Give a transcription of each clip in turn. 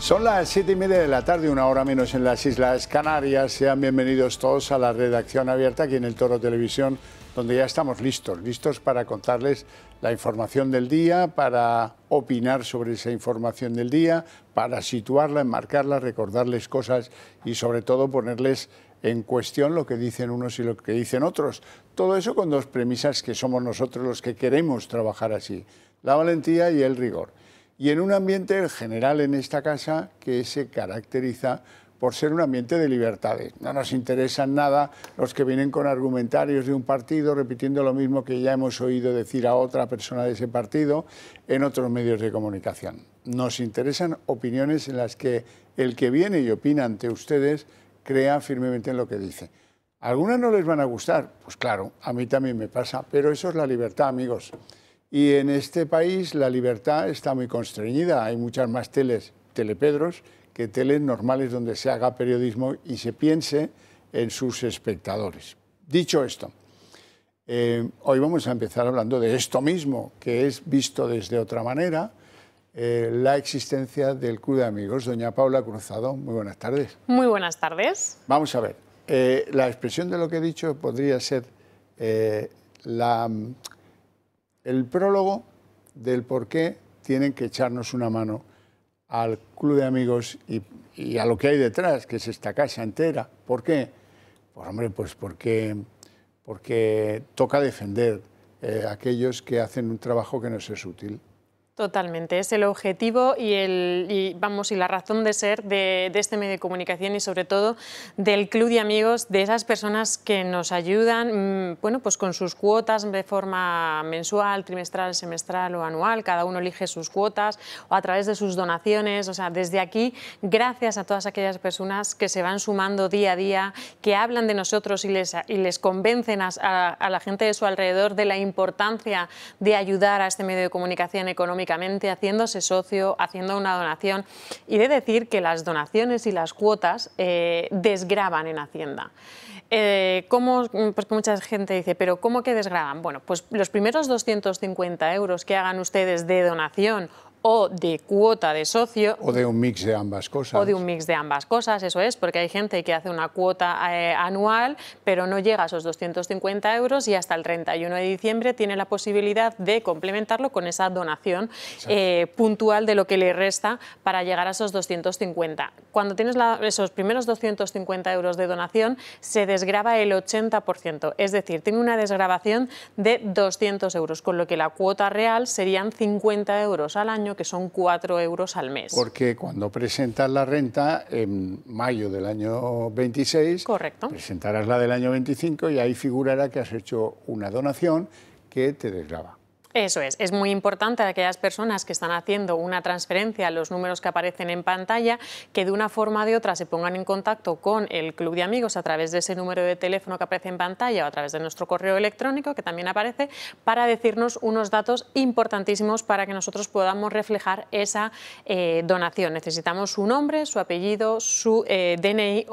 Son las 7:30 de la tarde, una hora menos en las Islas Canarias. Sean bienvenidos todos a la redacción abierta aquí en el Toro Televisión, donde ya estamos listos para contarles la información del día, para opinar sobre esa información del día, para situarla, enmarcarla, recordarles cosas y sobre todo ponerles en cuestión lo que dicen unos y lo que dicen otros. Todo eso con dos premisas que somos nosotros los que queremos trabajar así: la valentía y el rigor. Y en un ambiente general en esta casa que se caracteriza por ser un ambiente de libertades. No nos interesan nada los que vienen con argumentarios de un partido repitiendo lo mismo que ya hemos oído decir a otra persona de ese partido en otros medios de comunicación. Nos interesan opiniones en las que el que viene y opina ante ustedes crea firmemente en lo que dice. Algunas no les van a gustar, pues claro, a mí también me pasa, pero eso es la libertad, amigos. Y en este país la libertad está muy constreñida. Hay muchas más telepedros que teles normales donde se haga periodismo y se piense en sus espectadores. Dicho esto, hoy vamos a empezar hablando de esto mismo, que es visto desde otra manera, la existencia del Club de Amigos. Doña Paula Cruzado, muy buenas tardes. Muy buenas tardes. Vamos a ver, la expresión de lo que he dicho podría ser el prólogo del por qué tienen que echarnos una mano al Club de Amigos y a lo que hay detrás, que es esta casa entera. ¿Por qué? Pues hombre, pues porque toca defender a aquellos que hacen un trabajo que nos es útil. Totalmente, es el objetivo y la razón de ser de este medio de comunicación y sobre todo del Club de Amigos, de esas personas que nos ayudan, bueno, pues con sus cuotas de forma mensual, trimestral, semestral o anual. Cada uno elige sus cuotas o a través de sus donaciones. O sea, desde aquí, gracias a todas aquellas personas que se van sumando día a día, que hablan de nosotros y les convencen a la gente de su alrededor de la importancia de ayudar a este medio de comunicación económica, haciéndose socio, haciendo una donación. Y de decir que las donaciones y las cuotas desgravan en Hacienda. Porque mucha gente dice, ¿pero cómo que desgravan? Bueno, pues los primeros 250 euros que hagan ustedes de donación o de cuota de socio. O de un mix de ambas cosas. O de un mix de ambas cosas, eso es, porque hay gente que hace una cuota anual, pero no llega a esos 250 euros y hasta el 31 de diciembre tiene la posibilidad de complementarlo con esa donación puntual de lo que le resta para llegar a esos 250. Cuando tienes esos primeros 250 euros de donación, se desgrava el 80%, es decir, tiene una desgravación de 200 euros, con lo que la cuota real serían 50 euros al año, que son 4 euros al mes. Porque cuando presentas la renta en mayo del año 26, correcto, presentarás la del año 25 y ahí figurará que has hecho una donación que te desgrava. Eso es muy importante a aquellas personas que están haciendo una transferencia a los números que aparecen en pantalla, que de una forma o de otra se pongan en contacto con el Club de Amigos a través de ese número de teléfono que aparece en pantalla o a través de nuestro correo electrónico, que también aparece, para decirnos unos datos importantísimos para que nosotros podamos reflejar esa donación. Necesitamos su nombre, su apellido, su DNI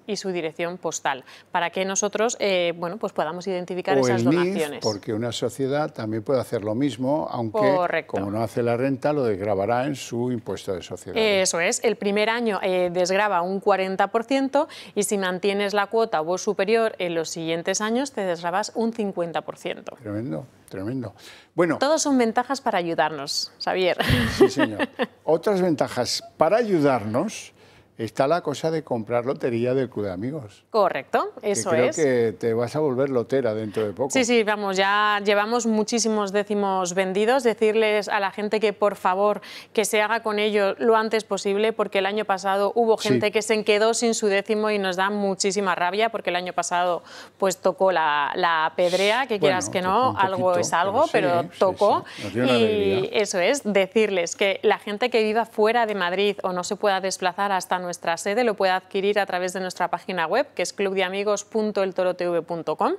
y su dirección postal, para que nosotros bueno, pues podamos identificar esas donaciones. NIF, porque una sociedad también puede hacer lo mismo, aunque correcto, como no hace la renta, lo desgravará en su impuesto de sociedades. Eso es, el primer año desgrava un 40% y si mantienes la cuota o superior en los siguientes años te desgravas un 50%. Tremendo, tremendo. Bueno, todos son ventajas para ayudarnos, Xavier. Sí, señor. Otras ventajas para ayudarnos está la cosa de comprar lotería del Club de Amigos. Correcto, eso creo es. que te vas a volver lotera dentro de poco. Sí, vamos, ya llevamos muchísimos décimos vendidos. Decirles a la gente que por favor que se haga con ello lo antes posible, porque el año pasado hubo gente que se quedó sin su décimo y nos da muchísima rabia, porque el año pasado pues tocó la pedrea, que quieras que no, algo es algo, pero tocó. Y eso es, decirles que la gente que viva fuera de Madrid o no se pueda desplazar hasta nuestra sede lo puede adquirir a través de nuestra página web, que es clubdeamigos.eltorotv.com,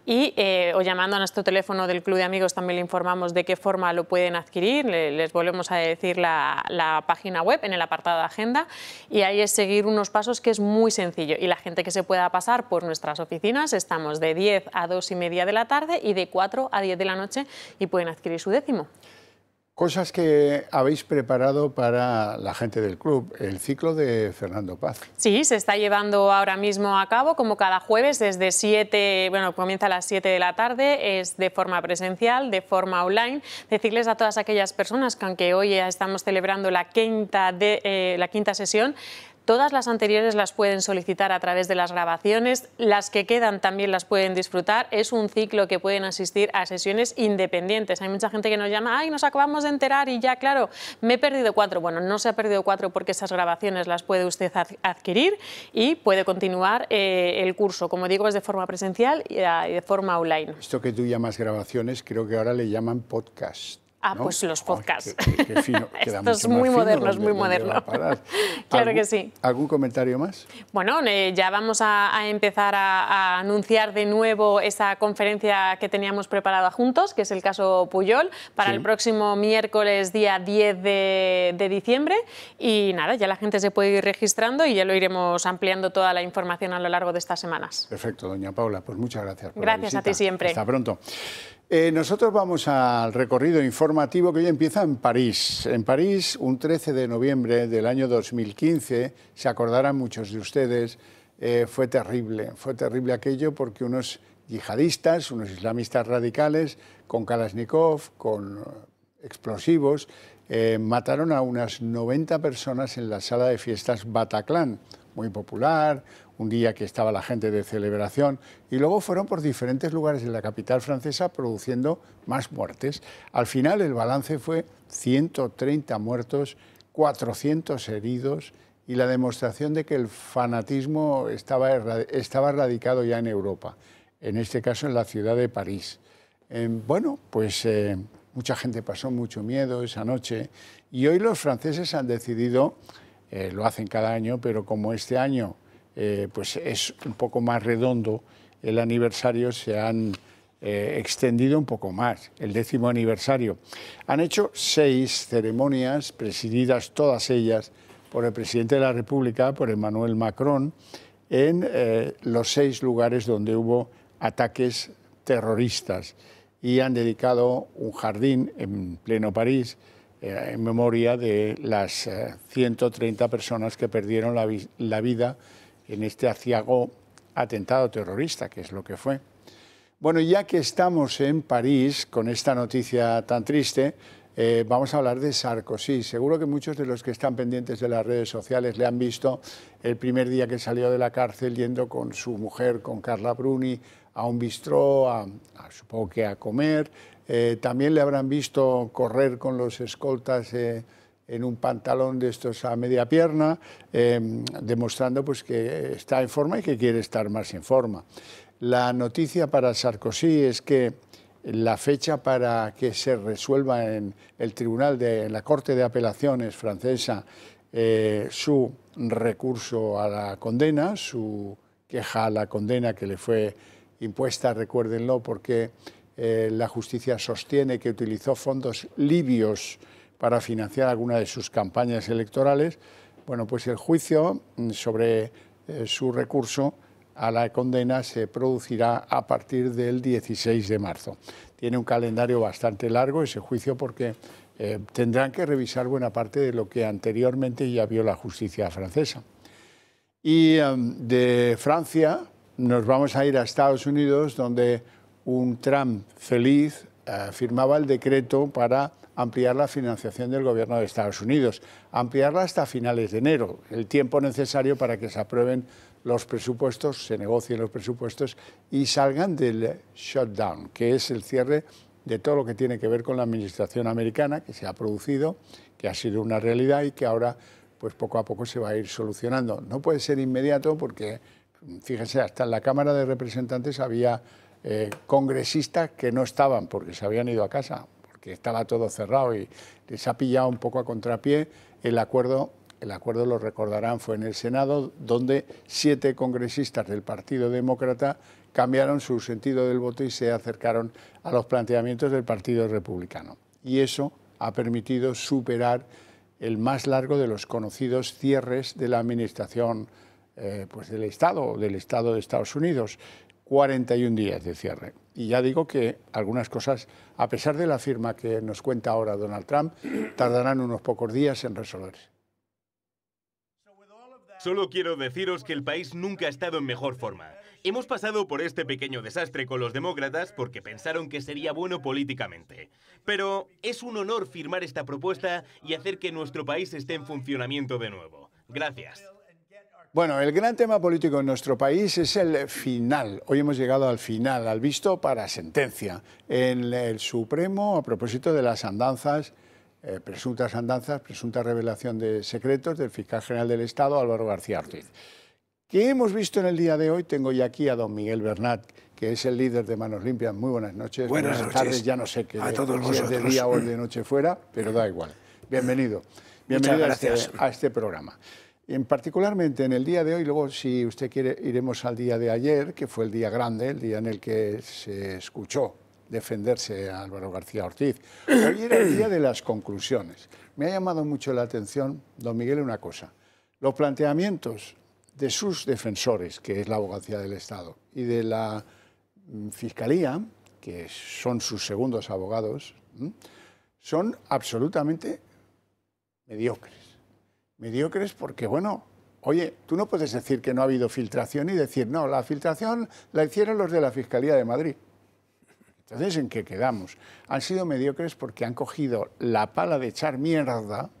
y o llamando a nuestro teléfono del Club de Amigos también le informamos de qué forma lo pueden adquirir. Les volvemos a decir la página web en el apartado de agenda, y ahí es seguir unos pasos que es muy sencillo. Y la gente que se pueda pasar por nuestras oficinas, estamos de 10 a 2:30 de la tarde y de 4 a 10 de la noche y pueden adquirir su décimo. Cosas que habéis preparado para la gente del club, el ciclo de Fernando Paz. Sí, se está llevando ahora mismo a cabo, como cada jueves, desde 7, bueno, comienza a las 7 de la tarde, es de forma presencial, de forma online. Decirles a todas aquellas personas que aunque hoy ya estamos celebrando la quinta sesión, todas las anteriores las pueden solicitar a través de las grabaciones, las que quedan también las pueden disfrutar. Es un ciclo que pueden asistir a sesiones independientes. Hay mucha gente que nos llama, ¡ay, nos acabamos de enterar y ya, claro, me he perdido 4! Bueno, no se ha perdido 4 porque esas grabaciones las puede usted adquirir y puede continuar el curso. Como digo, es de forma presencial y de forma online. Esto que tú llamas grabaciones, creo que ahora le llaman podcast. ¿No? Pues los podcasts. Qué fino. Esto es muy moderno, es muy moderno. Claro que sí. ¿Algún comentario más? Bueno, ya vamos a empezar a anunciar de nuevo esa conferencia que teníamos preparada juntos, que es el caso Pujol, para el próximo miércoles, día 10 de diciembre. Y nada, ya la gente se puede ir registrando y ya lo iremos ampliando toda la información a lo largo de estas semanas. Perfecto, doña Paula. Pues muchas gracias por Gracias la visita. A ti siempre. Hasta pronto. Nosotros vamos al recorrido informativo que hoy empieza en París. En París, un 13 de noviembre del año 2015, se acordarán muchos de ustedes, fue terrible aquello porque unos yihadistas, unos islamistas radicales, con Kalashnikov, con explosivos, mataron a unas 90 personas en la sala de fiestas Bataclan, muy popular, un día que estaba la gente de celebración, y luego fueron por diferentes lugares de la capital francesa produciendo más muertes. Al final el balance fue 130 muertos, 400 heridos y la demostración de que el fanatismo estaba radicado ya en Europa, en este caso en la ciudad de París. Bueno, pues mucha gente pasó mucho miedo esa noche y hoy los franceses han decidido, lo hacen cada año, pero como este año pues es un poco más redondo el aniversario, se han extendido un poco más, el 10º aniversario. Han hecho 6 ceremonias, presididas todas ellas por el presidente de la República, por Emmanuel Macron, en los 6 lugares donde hubo ataques terroristas y han dedicado un jardín en pleno París en memoria de las 130 personas que perdieron la vida en este aciago atentado terrorista, que es lo que fue. Bueno, ya que estamos en París con esta noticia tan triste, vamos a hablar de Sarkozy. Seguro que muchos de los que están pendientes de las redes sociales le han visto el primer día que salió de la cárcel yendo con su mujer, con Carla Bruni, a un bistró, supongo que a comer. También le habrán visto correr con los escoltas en un pantalón de estos a media pierna, demostrando pues, que está en forma y que quiere estar más en forma. La noticia para Sarkozy es que la fecha para que se resuelva en el tribunal en la Corte de Apelaciones francesa su recurso a la condena, su queja a la condena que le fue impuesta, recuérdenlo, porque la justicia sostiene que utilizó fondos libios para financiar alguna de sus campañas electorales. Bueno, pues el juicio sobre su recurso a la condena se producirá a partir del 16 de marzo. Tiene un calendario bastante largo ese juicio porque tendrán que revisar buena parte de lo que anteriormente ya vio la justicia francesa. Y de Francia nos vamos a ir a Estados Unidos, donde un Trump feliz firmaba el decreto para ampliar la financiación del gobierno de Estados Unidos, ampliarla hasta finales de enero, el tiempo necesario para que se aprueben los presupuestos, se negocien los presupuestos y salgan del shutdown, que es el cierre de todo lo que tiene que ver con la administración americana, que se ha producido, que ha sido una realidad y que ahora pues poco a poco se va a ir solucionando. No puede ser inmediato porque, fíjense, hasta en la Cámara de Representantes había congresistas que no estaban porque se habían ido a casa, que estaba todo cerrado y les ha pillado un poco a contrapié. El acuerdo, lo recordarán, fue en el Senado, donde 7 congresistas del Partido Demócrata cambiaron su sentido del voto y se acercaron a los planteamientos del Partido Republicano. Y eso ha permitido superar el más largo de los conocidos cierres de la administración pues del Estado de Estados Unidos. 41 días de cierre. Y ya digo que algunas cosas, a pesar de la firma que nos cuenta ahora Donald Trump, tardarán unos pocos días en resolverse. Solo quiero deciros que el país nunca ha estado en mejor forma. Hemos pasado por este pequeño desastre con los demócratas porque pensaron que sería bueno políticamente. Pero es un honor firmar esta propuesta y hacer que nuestro país esté en funcionamiento de nuevo. Gracias. Bueno, el gran tema político en nuestro país es el final. Hoy hemos llegado al final, al visto para sentencia, en el Supremo a propósito de las andanzas, presunta revelación de secretos del fiscal general del Estado, Álvaro García Ortiz. ¿Qué hemos visto en el día de hoy? Tengo ya aquí a don Miguel Bernat, que es el líder de Manos Limpias. Muy buenas noches. Buenas tardes, ya no sé qué a todos si es de día o de noche fuera, pero da igual. Bienvenido. Bienvenido a este programa. Particularmente en el día de hoy, luego si usted quiere iremos al día de ayer, que fue el día grande, el día en el que se escuchó defenderse a Álvaro García Ortiz. Hoy era el día de las conclusiones. Me ha llamado mucho la atención, don Miguel, una cosa. Los planteamientos de sus defensores, que es la Abogacía del Estado, y de la Fiscalía, que son sus segundos abogados, son absolutamente mediocres. Mediocres porque, bueno, oye, tú no puedes decir que no ha habido filtración y decir, no, la filtración la hicieron los de la Fiscalía de Madrid. Entonces, ¿en qué quedamos? Han sido mediocres porque han cogido la pala de echar mierda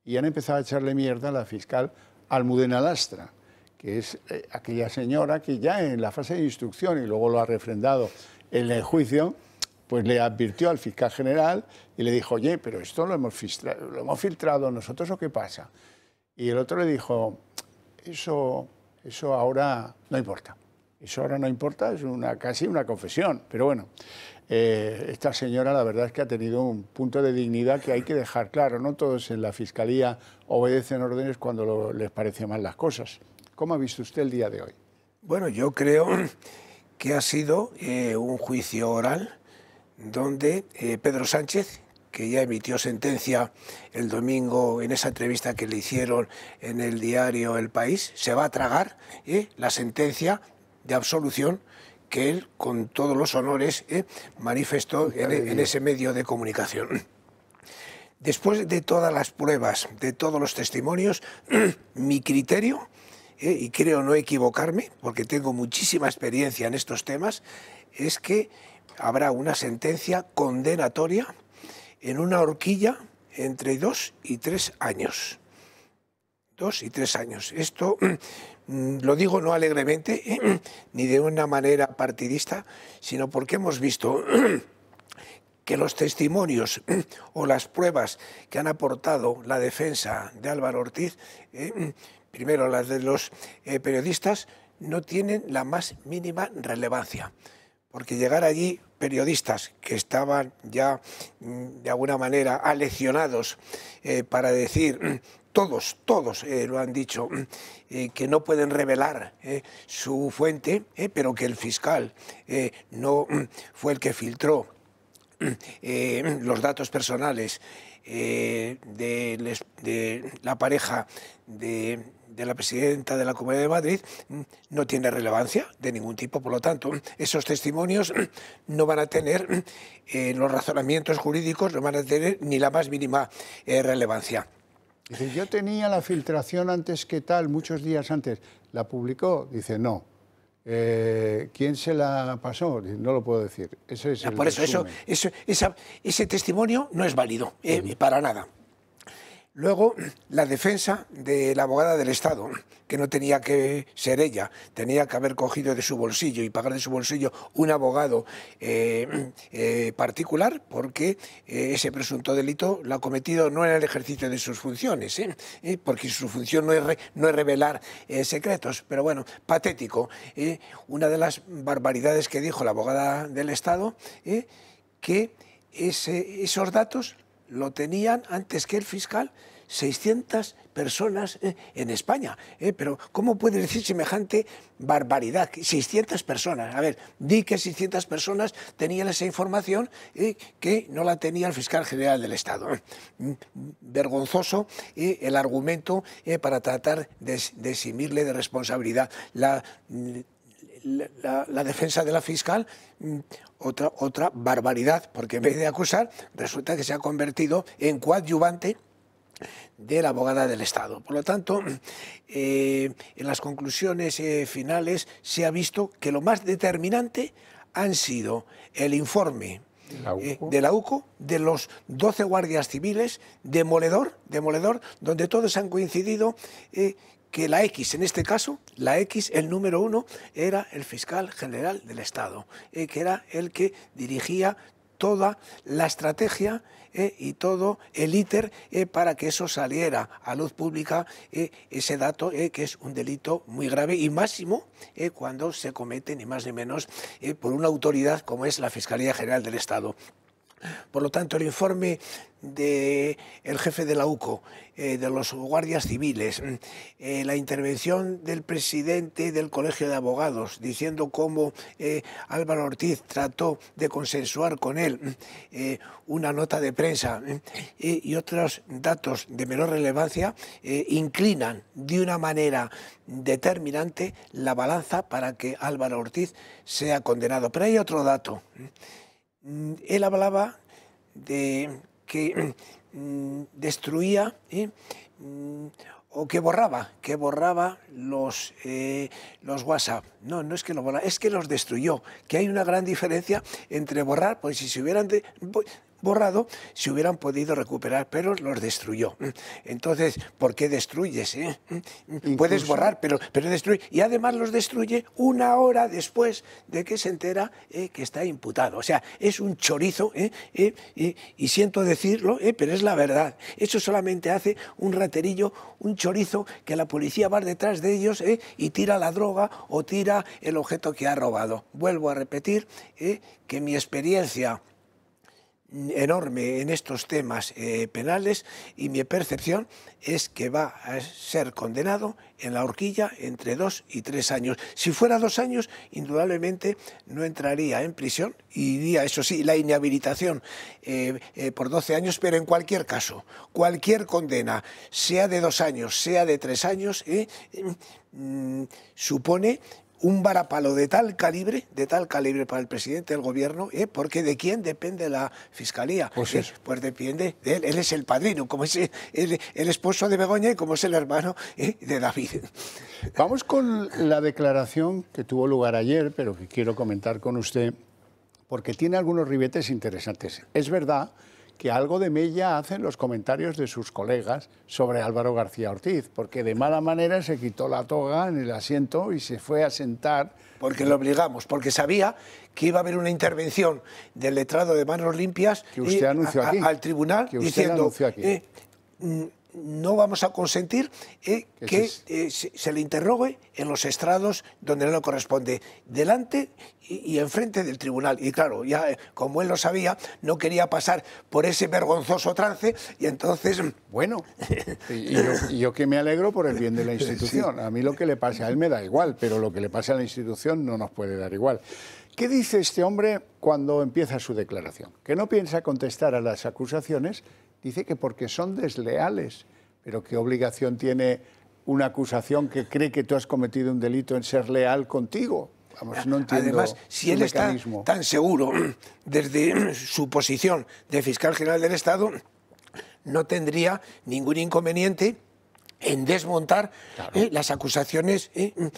y han empezado a echarle mierda a la fiscal Almudena Lastra, que es aquella señora que ya en la fase de instrucción, y luego lo ha refrendado en el juicio, pues le advirtió al fiscal general y le dijo, oye, pero esto lo hemos filtrado nosotros, ¿o qué pasa? Y el otro le dijo, eso ahora no importa. Eso ahora no importa, es casi una confesión. Pero bueno, esta señora la verdad es que ha tenido un punto de dignidad que hay que dejar claro. No todos en la Fiscalía obedecen órdenes cuando les parecen mal las cosas. ¿Cómo ha visto usted el día de hoy? Bueno, yo creo que ha sido un juicio oral donde Pedro Sánchez, que ya emitió sentencia el domingo en esa entrevista que le hicieron en el diario El País, se va a tragar la sentencia de absolución que él, con todos los honores, manifestó en ese medio de comunicación. Después de todas las pruebas, de todos los testimonios, mi criterio, y creo no equivocarme, porque tengo muchísima experiencia en estos temas, es que habrá una sentencia condenatoria en una horquilla entre 2 y 3 años. 2 y 3 años. Esto lo digo no alegremente, ni de una manera partidista, sino porque hemos visto que los testimonios o las pruebas que han aportado la defensa de Álvaro Ortiz, primero las de los periodistas, no tienen la más mínima relevancia. Porque llegar allí periodistas que estaban ya de alguna manera aleccionados para decir, todos lo han dicho, que no pueden revelar su fuente, pero que el fiscal no fue el que filtró los datos personales de la pareja de la presidenta de la Comunidad de Madrid, no tiene relevancia de ningún tipo. Por lo tanto, esos testimonios no van a tener, los razonamientos jurídicos no van a tener ni la más mínima relevancia. Dice, yo tenía la filtración antes que tal, muchos días antes. ¿La publicó? Dice, no. ¿Quién se la pasó? Dice, no lo puedo decir. Ese es por eso, ese testimonio no es válido, para nada. Luego, la defensa de la abogada del Estado, que no tenía que ser ella, tenía que haber cogido de su bolsillo y pagar de su bolsillo un abogado particular, porque ese presunto delito lo ha cometido no en el ejercicio de sus funciones, porque su función no es revelar secretos. Pero bueno, patético. Una de las barbaridades que dijo la abogada del Estado, que esos datos lo tenían antes que el fiscal 600 personas en España. Pero ¿cómo puede decir semejante barbaridad? 600 personas. A ver, di que 600 personas tenían esa información que no la tenía el fiscal general del Estado. Vergonzoso el argumento para tratar de eximirle de responsabilidad. la defensa de la fiscal, otra barbaridad, porque en vez de acusar, resulta que se ha convertido en coadyuvante de la abogada del Estado. Por lo tanto, en las conclusiones finales se ha visto que lo más determinante han sido el informe de la UCO, de los 12 guardias civiles, demoledor, donde todos han coincidido que la X, en este caso, la X, el número 1, era el fiscal general del Estado, que era el que dirigía toda la estrategia y todo el íter para que eso saliera a luz pública, ese dato que es un delito muy grave y máximo cuando se comete ni más ni menos por una autoridad como es la Fiscalía General del Estado. Por lo tanto, el informe del jefe de la UCO, de los guardias civiles, la intervención del presidente del Colegio de Abogados, diciendo cómo Álvaro Ortiz trató de consensuar con él una nota de prensa y otros datos de menor relevancia, inclinan de una manera determinante la balanza para que Álvaro Ortiz sea condenado. Pero hay otro dato. Él hablaba de que destruía o que borraba los WhatsApp. No, no es que lo borrara, es que los destruyó. Que hay una gran diferencia entre borrar, pues si se hubieran borrado, se hubieran podido recuperar, pero los destruyó. Entonces, ¿por qué destruyes? Puedes borrar, pero destruye. Y además los destruye una hora después de que se entera que está imputado. O sea, es un chorizo, y siento decirlo, pero es la verdad. Eso solamente hace un raterillo, un chorizo, que la policía va detrás de ellos y tira la droga o tira el objeto que ha robado. Vuelvo a repetir que mi experiencia enorme en estos temas penales y mi percepción es que va a ser condenado en la horquilla entre 2 y 3 años. Si fuera 2 años, indudablemente no entraría en prisión y iría, eso sí, la inhabilitación por 12 años, pero en cualquier caso, cualquier condena, sea de 2 años, sea de 3 años, supone un varapalo de tal calibre para el presidente del gobierno, porque ¿de quién depende la fiscalía? Pues depende de él. Él es el padrino, como es el esposo de Begoña y como es el hermano de David. Vamos con la declaración que tuvo lugar ayer, pero que quiero comentar con usted, porque tiene algunos ribetes interesantes. Es verdad que algo de mella hacen los comentarios de sus colegas sobre Álvaro García Ortiz, porque de mala manera se quitó la toga en el asiento y se fue a sentar. Porque lo obligamos, porque sabía que iba a haber una intervención del letrado de Manos Limpias que usted anunció aquí, al tribunal que usted diciendo anunció aquí. No vamos a consentir que se le interrogue en los estrados donde no le corresponde, delante y enfrente del tribunal. Y claro, ya como él lo sabía, no quería pasar por ese vergonzoso trance y entonces... Bueno, y yo que me alegro por el bien de la institución. Sí. A mí lo que le pase a él me da igual, pero lo que le pase a la institución no nos puede dar igual. ¿Qué dice este hombre cuando empieza su declaración? Que no piensa contestar a las acusaciones. Dice que porque son desleales, pero ¿qué obligación tiene una acusación que cree que tú has cometido un delito en ser leal contigo? Vamos, no entiendo. Además, si él está tan seguro desde su posición de fiscal general del Estado, no tendría ningún inconveniente en desmontar las acusaciones.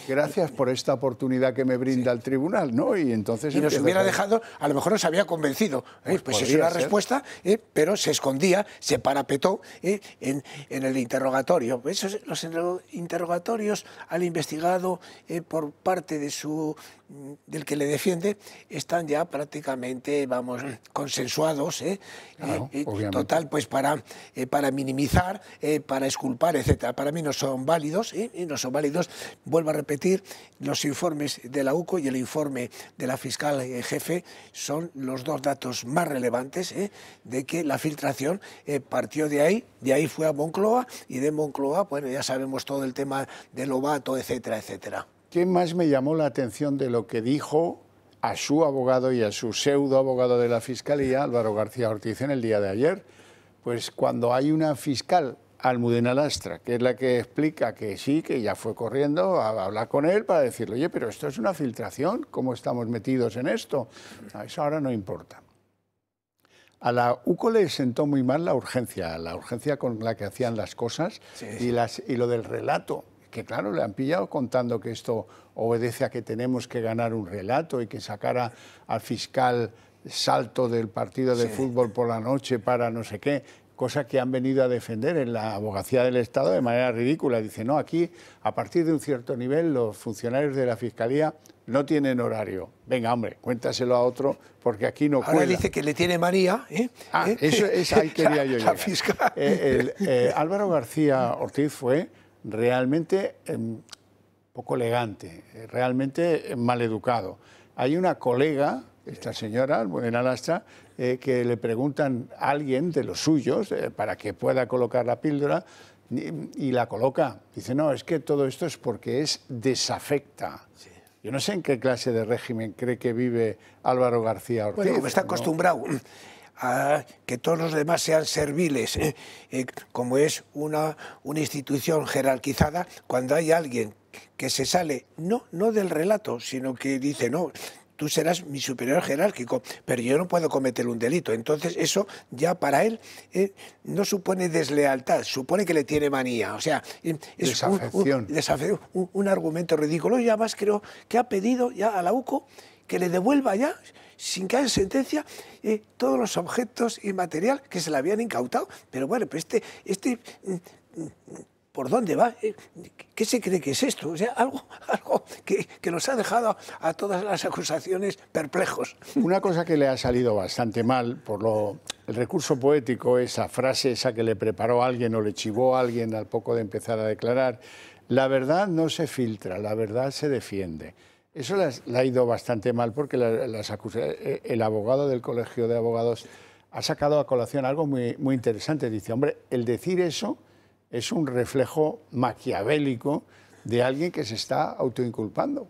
Gracias por esta oportunidad que me brinda el tribunal, ¿no? Y entonces nos hubiera dejado, a lo mejor nos había convencido. Pues es una respuesta, pero se escondía, se parapetó en el interrogatorio. Esos, los interrogatorios al investigado por parte del que le defiende están ya prácticamente, vamos, consensuados, claro, total, pues para minimizar, para exculpar, etcétera. Para mí no son válidos, y no son válidos. Vuelvo a repetir, los informes de la UCO y el informe de la fiscal jefe son los dos datos más relevantes de que la filtración partió de ahí fue a Moncloa, y de Moncloa, bueno, ya sabemos todo el tema de Lobato, etcétera, etcétera. ¿Qué más me llamó la atención de lo que dijo a su abogado y a su pseudo abogado de la Fiscalía, Álvaro García Ortiz, en el día de ayer? Pues cuando hay una fiscal Almudena Lastra, que es la que explica que sí, que ya fue corriendo a hablar con él para decirle, oye, pero esto es una filtración, ¿cómo estamos metidos en esto? No, eso ahora no importa. A la UCO le sentó muy mal la urgencia con la que hacían las cosas, sí. y lo del relato, que claro, le han pillado contando que esto obedece a que tenemos que ganar un relato y que sacara al fiscal Salto del partido de fútbol por la noche para no sé qué, cosa que han venido a defender en la Abogacía del Estado de manera ridícula. Dice, no, aquí, a partir de un cierto nivel, los funcionarios de la Fiscalía no tienen horario. Venga, hombre, cuéntaselo a otro, porque aquí no cuela. Ahora dice que le tiene manía. Eso es, ahí quería yo llegar. Álvaro García Ortiz fue realmente poco elegante, realmente maleducado. Hay una colega, esta señora, Almudena Lastra, que le preguntan a alguien de los suyos para que pueda colocar la píldora y la coloca. Dice, no, es que todo esto es porque es desafecta. Sí. Yo no sé en qué clase de régimen cree que vive Álvaro García Ortiz. Bueno, como está acostumbrado a que todos los demás sean serviles, como es una institución jerarquizada, cuando hay alguien que se sale, no del relato, sino que dice, no, tú serás mi superior jerárquico, pero yo no puedo cometer un delito. Entonces eso ya para él no supone deslealtad, supone que le tiene manía. O sea, es un argumento ridículo. Y además creo que ha pedido ya a la UCO que le devuelva ya, sin que haya sentencia, todos los objetos y material que se le habían incautado. Pero bueno, pues ¿por dónde va? ¿Qué se cree que es esto? O sea, algo que nos ha dejado a todas las acusaciones perplejos. Una cosa que le ha salido bastante mal, el recurso poético, esa frase esa que le preparó alguien o le chivó a alguien al poco de empezar a declarar, la verdad no se filtra, la verdad se defiende. Eso le ha ido bastante mal porque el abogado del Colegio de Abogados ha sacado a colación algo muy, muy interesante. Dice, hombre, el decir eso es un reflejo maquiavélico de alguien que se está autoinculpando.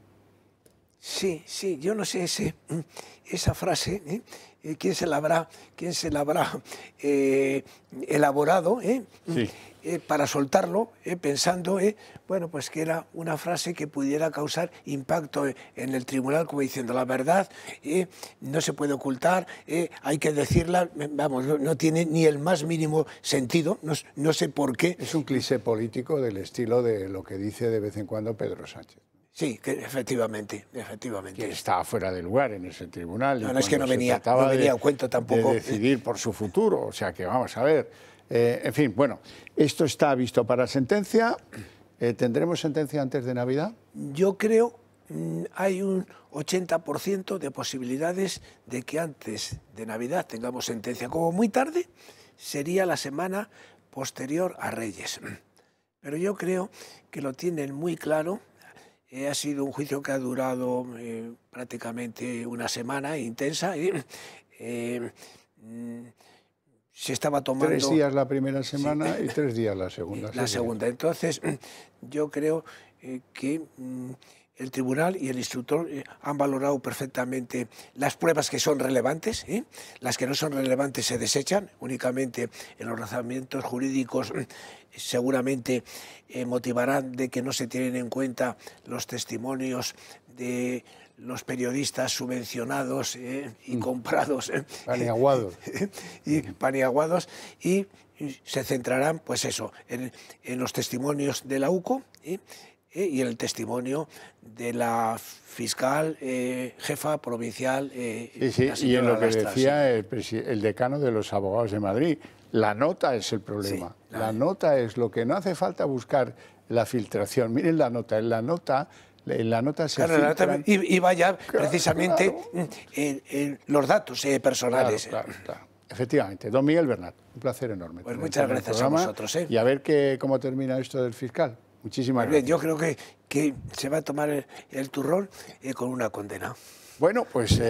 Sí, yo no sé esa frase, quién se la habrá elaborado para soltarlo, pensando, bueno, pues que era una frase que pudiera causar impacto en el tribunal, como diciendo la verdad, no se puede ocultar, hay que decirla, vamos, no tiene ni el más mínimo sentido, no sé por qué. Es un cliché político del estilo de lo que dice de vez en cuando Pedro Sánchez. Sí, que efectivamente. Que está fuera de lugar en ese tribunal. No, es que no venía a cuento tampoco. De decidir por su futuro, o sea que vamos a ver. En fin, bueno, esto está visto para sentencia. ¿Tendremos sentencia antes de Navidad? Yo creo hay un 80% de posibilidades de que antes de Navidad tengamos sentencia. Como muy tarde sería la semana posterior a Reyes. Pero yo creo que lo tienen muy claro. Ha sido un juicio que ha durado prácticamente una semana intensa. Se estaba tomando... 3 días la primera semana y 3 días la segunda. La segunda. Entonces, yo creo que el tribunal y el instructor han valorado perfectamente las pruebas que son relevantes, las que no son relevantes se desechan, únicamente en los razonamientos jurídicos seguramente motivarán de que no se tienen en cuenta los testimonios de los periodistas subvencionados y comprados. Paniaguados. Y se centrarán, pues eso, en los testimonios de la UCO, y el testimonio de la fiscal jefa provincial. Y en lo que decía el decano de los abogados de Madrid, la nota es el problema. Sí, la nota es lo que no hace falta buscar la filtración. Miren la nota, en la nota se filtran... Y vaya precisamente en los datos personales. Claro. Efectivamente. Don Miguel Bernat, un placer enorme. Pues muchas gracias a vosotros. Y a ver cómo termina esto del fiscal. Muchísimas gracias. Yo creo que se va a tomar el turrón con una condena. Bueno, pues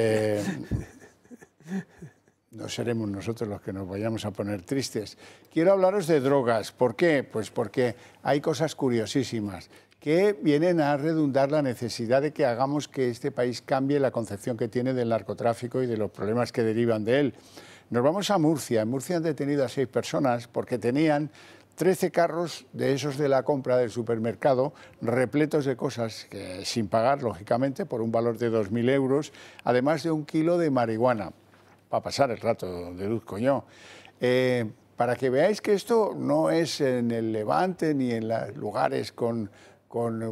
no seremos nosotros los que nos vayamos a poner tristes. Quiero hablaros de drogas. ¿Por qué? Pues porque hay cosas curiosísimas que vienen a redundar la necesidad de que hagamos que este país cambie la concepción que tiene del narcotráfico y de los problemas que derivan de él. Nos vamos a Murcia. En Murcia han detenido a 6 personas porque tenían 13 carros de esos de la compra del supermercado, repletos de cosas que, sin pagar, lógicamente, por un valor de 2.000 euros, además de 1 kilo de marihuana, para pasar el rato, deduzco yo. Para que veáis que esto no es en el Levante ni en los lugares con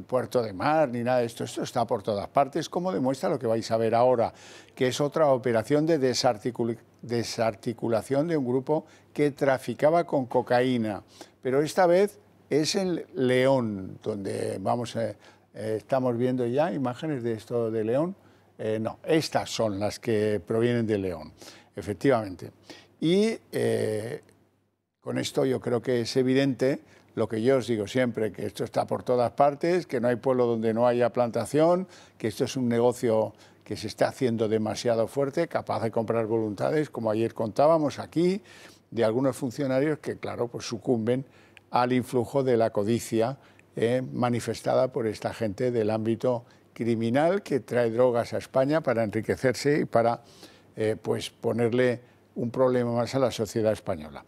Puerto de Mar ni nada de esto, esto está por todas partes, como demuestra lo que vais a ver ahora, que es otra operación de desarticulación de un grupo que traficaba con cocaína, pero esta vez es en León, donde estamos viendo ya imágenes de esto de León. No, estas son las que provienen de León, efectivamente. Y con esto yo creo que es evidente lo que yo os digo siempre, que esto está por todas partes, que no hay pueblo donde no haya plantación, que esto es un negocio que se está haciendo demasiado fuerte, capaz de comprar voluntades, como ayer contábamos aquí, de algunos funcionarios que, claro, pues sucumben al influjo de la codicia manifestada por esta gente del ámbito criminal que trae drogas a España para enriquecerse y para pues ponerle un problema más a la sociedad española.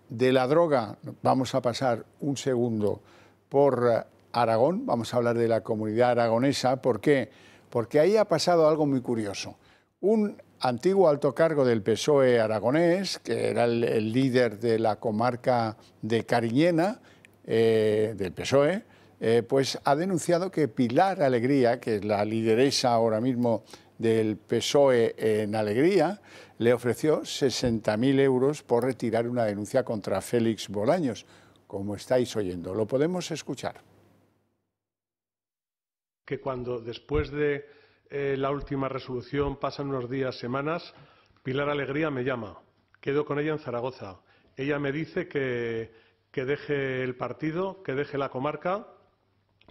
De la droga vamos a pasar un segundo por Aragón, vamos a hablar de la comunidad aragonesa. ¿Por qué? Porque ahí ha pasado algo muy curioso. Un antiguo alto cargo del PSOE aragonés, que era el líder de la comarca de Cariñena, del PSOE, pues ha denunciado que Pilar Alegría, que es la lideresa ahora mismo del PSOE en Alegría, le ofreció 60.000 euros por retirar una denuncia contra Félix Bolaños, como estáis oyendo. Lo podemos escuchar. Que cuando después de la última resolución pasan unos días, semanas, Pilar Alegría me llama. Quedo con ella en Zaragoza. Ella me dice que deje el partido, que deje la comarca,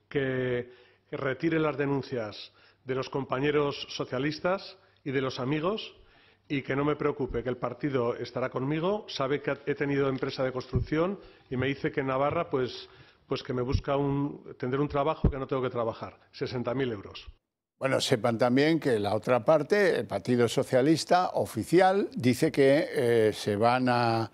que retire las denuncias de los compañeros socialistas y de los amigos y que no me preocupe, que el partido estará conmigo. Sabe que he tenido empresa de construcción y me dice que en Navarra pues que me busca tendré un trabajo que no tengo que trabajar. 60.000 euros. Bueno, sepan también que la otra parte, el Partido Socialista oficial, dice que se van a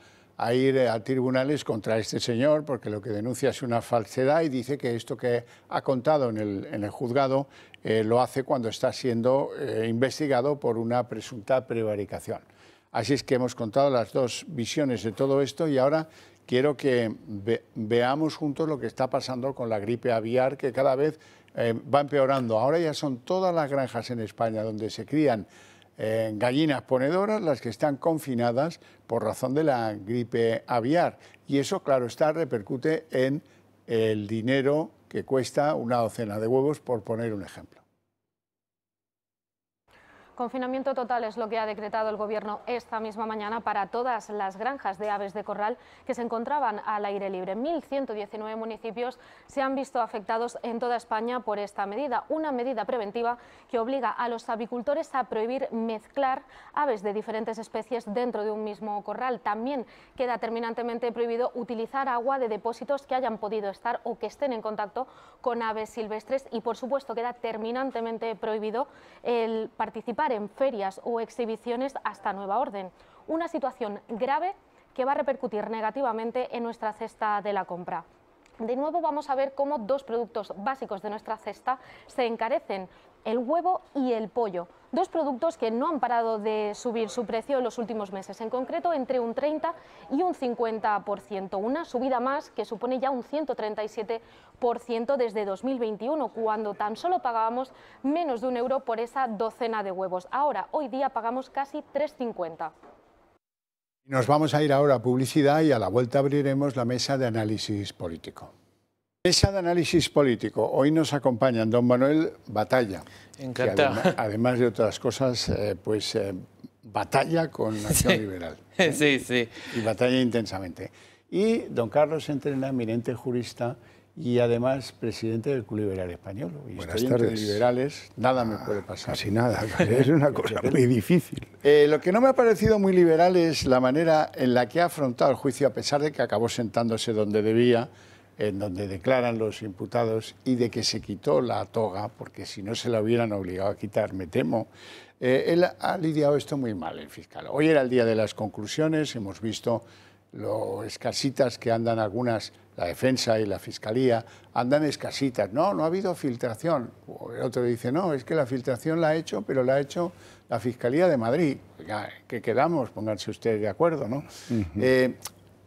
ir a tribunales contra este señor porque lo que denuncia es una falsedad y dice que esto que ha contado en el juzgado lo hace cuando está siendo investigado por una presunta prevaricación. Así es que hemos contado las dos visiones de todo esto y ahora quiero que veamos juntos lo que está pasando con la gripe aviar, que cada vez va empeorando. Ahora ya son todas las granjas en España donde se crían gallinas ponedoras las que están confinadas por razón de la gripe aviar. Y eso, claro está, repercute en el dinero que cuesta una docena de huevos, por poner un ejemplo. Confinamiento total es lo que ha decretado el Gobierno esta misma mañana para todas las granjas de aves de corral que se encontraban al aire libre. 1.119 municipios se han visto afectados en toda España por esta medida, una medida preventiva que obliga a los avicultores a prohibir mezclar aves de diferentes especies dentro de un mismo corral. También queda terminantemente prohibido utilizar agua de depósitos que hayan podido estar o que estén en contacto con aves silvestres y, por supuesto, queda terminantemente prohibido el participar en ferias o exhibiciones hasta nueva orden. Una situación grave que va a repercutir negativamente en nuestra cesta de la compra. De nuevo vamos a ver cómo dos productos básicos de nuestra cesta se encarecen, el huevo y el pollo. Dos productos que no han parado de subir su precio en los últimos meses, en concreto entre un 30 y un 50%, una subida más que supone ya un 137% desde 2021, cuando tan solo pagábamos menos de €1 por esa docena de huevos. Ahora, hoy día pagamos casi 3,50. Nos vamos a ir ahora a publicidad y a la vuelta abriremos la mesa de análisis político. Mesa de análisis político. Hoy nos acompañan don Manuel Batalla. Encantado. Que además de otras cosas, batalla con Acción Liberal. Sí, sí. Y batalla intensamente. Y don Carlos Entrena, eminente jurista y además presidente del Club Liberal Español. Y Buenas estoy tardes. entre liberales, nada me puede pasar. Casi nada, es una cosa muy difícil. Lo que no me ha parecido muy liberal es la manera en la que ha afrontado el juicio, a pesar de que acabó sentándose donde debía, en donde declaran los imputados, y de que se quitó la toga, porque si no se la hubieran obligado a quitar, me temo. Él ha lidiado esto muy mal, el fiscal. Hoy era el día de las conclusiones, hemos visto lo escasitas que andan algunas, la defensa y la fiscalía, andan escasitas. No, no ha habido filtración. O el otro dice, no, es que la filtración la ha hecho, pero la ha hecho la Fiscalía de Madrid. Oiga, ¿qué quedamos? Pónganse ustedes de acuerdo, ¿no?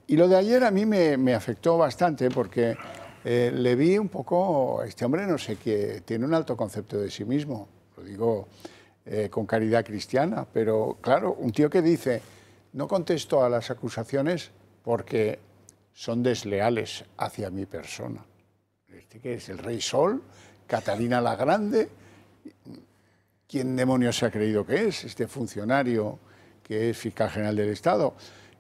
Y lo de ayer a mí me afectó bastante porque le vi un poco, este hombre no sé qué, tiene un alto concepto de sí mismo, lo digo con caridad cristiana, pero claro, un tío que dice, no contesto a las acusaciones porque son desleales hacia mi persona. Este que es el Rey Sol, Catalina la Grande, ¿quién demonios se ha creído que es este funcionario que es fiscal general del Estado?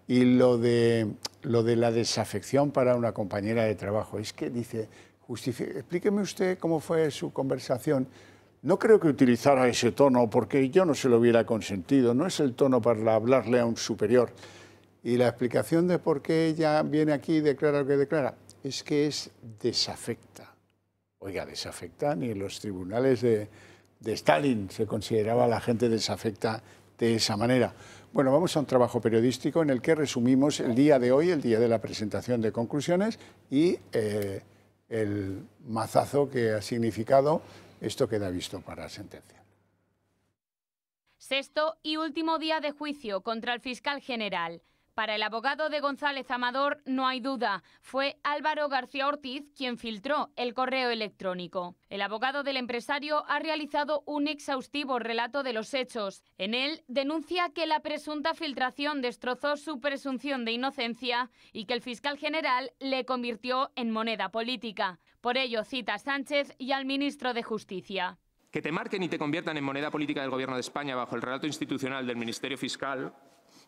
Y lo de la desafección para una compañera de trabajo, es que dice, explíqueme usted cómo fue su conversación. No creo que utilizara ese tono porque yo no se lo hubiera consentido, no es el tono para hablarle a un superior. Y la explicación de por qué ella viene aquí y declara lo que declara es que es desafecta. Oiga, desafecta, ni en los tribunales de Stalin se consideraba a la gente desafecta de esa manera. Bueno, vamos a un trabajo periodístico en el que resumimos el día de hoy, el día de la presentación de conclusiones y el mazazo que ha significado. Esto queda visto para sentencia. Sexto y último día de juicio contra el fiscal general. Para el abogado de González Amador no hay duda, fue Álvaro García Ortiz quien filtró el correo electrónico. El abogado del empresario ha realizado un exhaustivo relato de los hechos. En él denuncia que la presunta filtración destrozó su presunción de inocencia y que el fiscal general le convirtió en moneda política. Por ello cita a Sánchez y al ministro de Justicia. Que te marquen y te conviertan en moneda política del Gobierno de España bajo el relato institucional del Ministerio Fiscal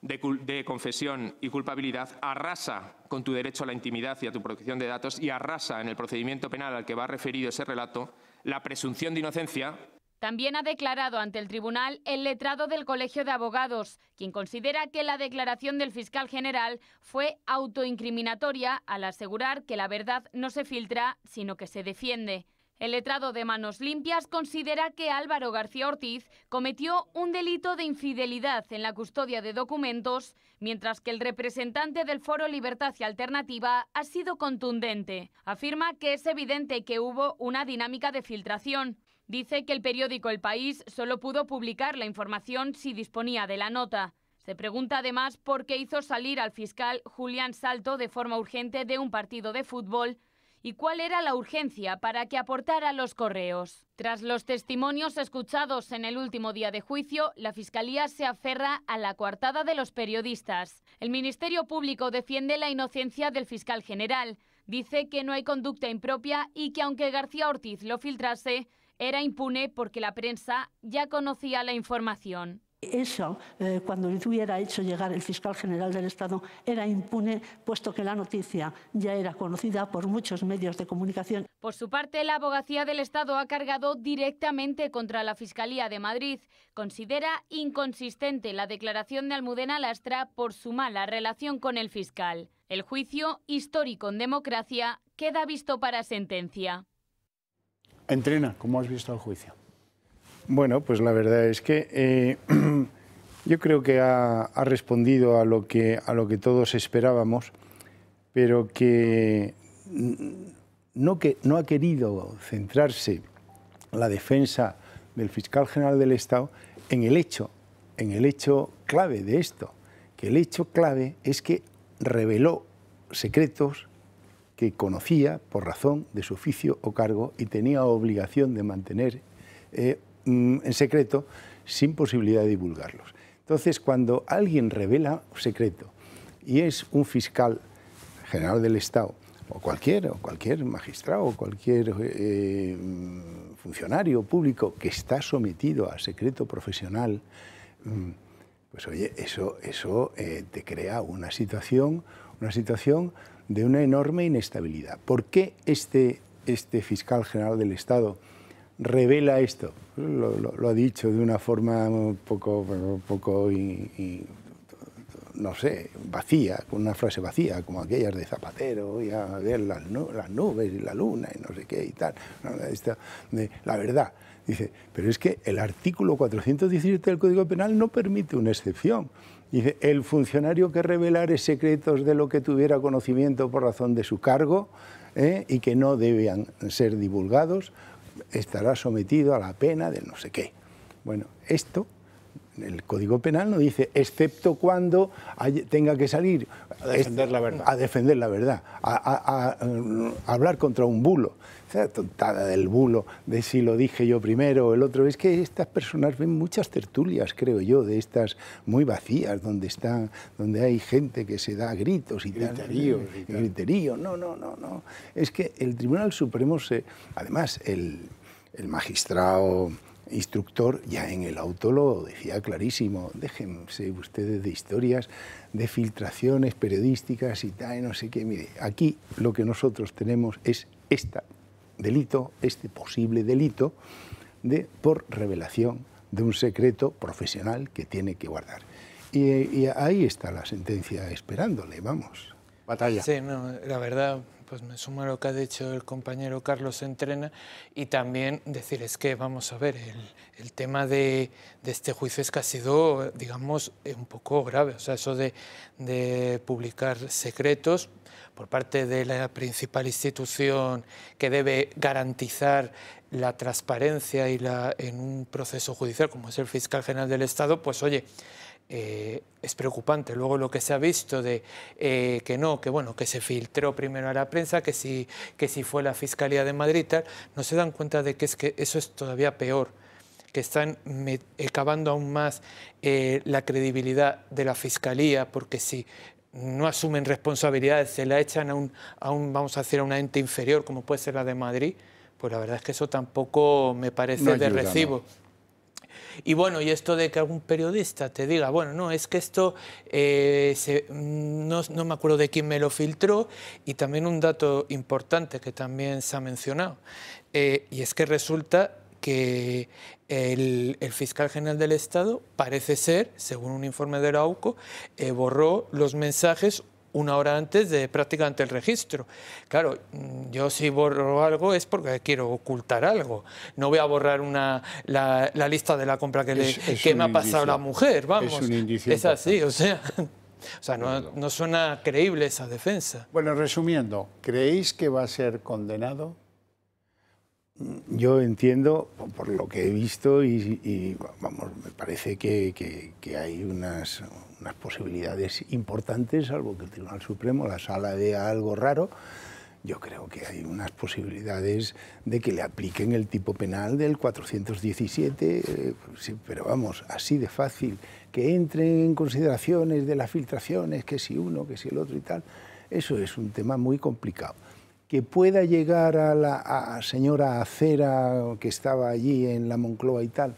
de confesión y culpabilidad arrasa con tu derecho a la intimidad y a tu protección de datos y arrasa en el procedimiento penal al que va referido ese relato la presunción de inocencia. También ha declarado ante el tribunal el letrado del Colegio de Abogados, quien considera que la declaración del fiscal general fue autoincriminatoria al asegurar que la verdad no se filtra, sino que se defiende. El letrado de Manos Limpias considera que Álvaro García Ortiz cometió un delito de infidelidad en la custodia de documentos, mientras que el representante del Foro Libertad y Alternativa ha sido contundente. Afirma que es evidente que hubo una dinámica de filtración. Dice que el periódico El País solo pudo publicar la información si disponía de la nota. Se pregunta además por qué hizo salir al fiscal Julián Salto de forma urgente de un partido de fútbol y cuál era la urgencia para que aportara los correos. Tras los testimonios escuchados en el último día de juicio, la Fiscalía se aferra a la coartada de los periodistas. El Ministerio Público defiende la inocencia del fiscal general. Dice que no hay conducta impropia y que aunque García Ortiz lo filtrase, era impune porque la prensa ya conocía la información. Eso, cuando le hubiera hecho llegar el fiscal general del Estado, era impune, puesto que la noticia ya era conocida por muchos medios de comunicación. Por su parte, la Abogacía del Estado ha cargado directamente contra la Fiscalía de Madrid. Considera inconsistente la declaración de Almudena Lastra por su mala relación con el fiscal. El juicio, histórico en democracia, queda visto para sentencia. Entrena, ¿cómo has visto el juicio? Bueno, pues la verdad es que yo creo que ha respondido a lo que todos esperábamos, pero que no ha querido centrarse la defensa del fiscal general del Estado en el hecho clave de esto, que el hecho clave es que reveló secretos que conocía por razón de su oficio o cargo y tenía obligación de mantener en secreto sin posibilidad de divulgarlos. Entonces, cuando alguien revela un secreto y es un fiscal general del Estado o cualquier magistrado o cualquier funcionario público que está sometido a secreto profesional, pues oye, eso te crea una situación de una enorme inestabilidad. ¿Por qué este fiscal general del Estado revela esto? Lo ha dicho de una forma un poco no sé, vacía, con una frase vacía, como aquellas de Zapatero, y a ver las nubes y la luna y no sé qué y tal. La verdad, dice, pero es que el artículo 417 del Código Penal no permite una excepción. Dice, el funcionario que revelare secretos de lo que tuviera conocimiento por razón de su cargo y que no debían ser divulgados, estará sometido a la pena de no sé qué. Bueno, esto, el Código Penal no dice, excepto cuando tenga que salir a defender la verdad, a defender la verdad, a hablar contra un bulo. Esa tontada del bulo, de si lo dije yo primero o el otro. Es que estas personas ven muchas tertulias, creo yo, de estas muy vacías, donde hay gente que se da gritos y griteríos. Griterío. No. Es que el Tribunal Supremo, además, el magistrado instructor ya en el auto lo decía clarísimo, déjense ustedes de historias, de filtraciones periodísticas y tal, no sé qué. Mire, aquí lo que nosotros tenemos es este posible delito por revelación de un secreto profesional que tiene que guardar. Y ahí está la sentencia esperándole, vamos. Batalla. Sí, no, la verdad, pues me sumo a lo que ha dicho el compañero Carlos Entrena, y también decir, es que, vamos a ver, el tema de este juicio es que ha sido, digamos, un poco grave. O sea, eso de publicar secretos por parte de la principal institución que debe garantizar la transparencia en un proceso judicial, como es el Fiscal General del Estado, pues oye, es preocupante. Luego lo que se ha visto de que se filtró primero a la prensa, que si fue la Fiscalía de Madrid, tal, no se dan cuenta de que eso es todavía peor, que están cavando aún más la credibilidad de la Fiscalía, porque si no asumen responsabilidades, se la echan a un ente inferior, como puede ser la de Madrid, pues la verdad es que eso tampoco me parece de recibo. No. Y bueno, y esto de que algún periodista te diga, bueno, no, es que esto no me acuerdo de quién me lo filtró, y también un dato importante que también se ha mencionado, y es que resulta que el Fiscal General del Estado parece ser, según un informe de la AUCO, borró los mensajes una hora antes de prácticamente el registro. Claro, yo si borro algo es porque quiero ocultar algo. No voy a borrar la lista de la compra que me ha pasado la mujer, vamos. Es un indicio. Es así, o sea, no suena creíble esa defensa. Bueno, resumiendo, ¿creéis que va a ser condenado? Yo entiendo, por lo que he visto, y vamos, me parece que hay unas posibilidades importantes, salvo que el Tribunal Supremo, la Sala, vea algo raro. Yo creo que hay unas posibilidades de que le apliquen el tipo penal del 417, sí, pero vamos, así de fácil, que entren en consideraciones de las filtraciones, que si uno, que si el otro y tal, eso es un tema muy complicado. Que pueda llegar a la señora Acera, que estaba allí en la Moncloa y tal,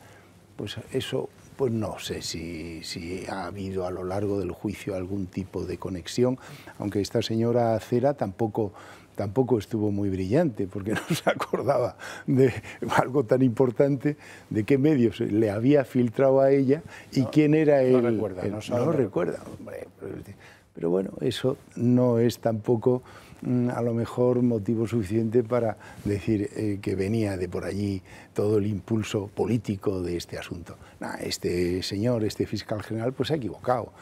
pues eso, pues no sé si ha habido a lo largo del juicio algún tipo de conexión, aunque esta señora Acera tampoco estuvo muy brillante, porque no se acordaba de algo tan importante, de qué medios le había filtrado a ella y quién era él. No recuerda, hombre, pero bueno, eso no es tampoco a lo mejor motivo suficiente para decir que venía de por allí todo el impulso político de este asunto. Este señor, este fiscal general, pues se ha equivocado,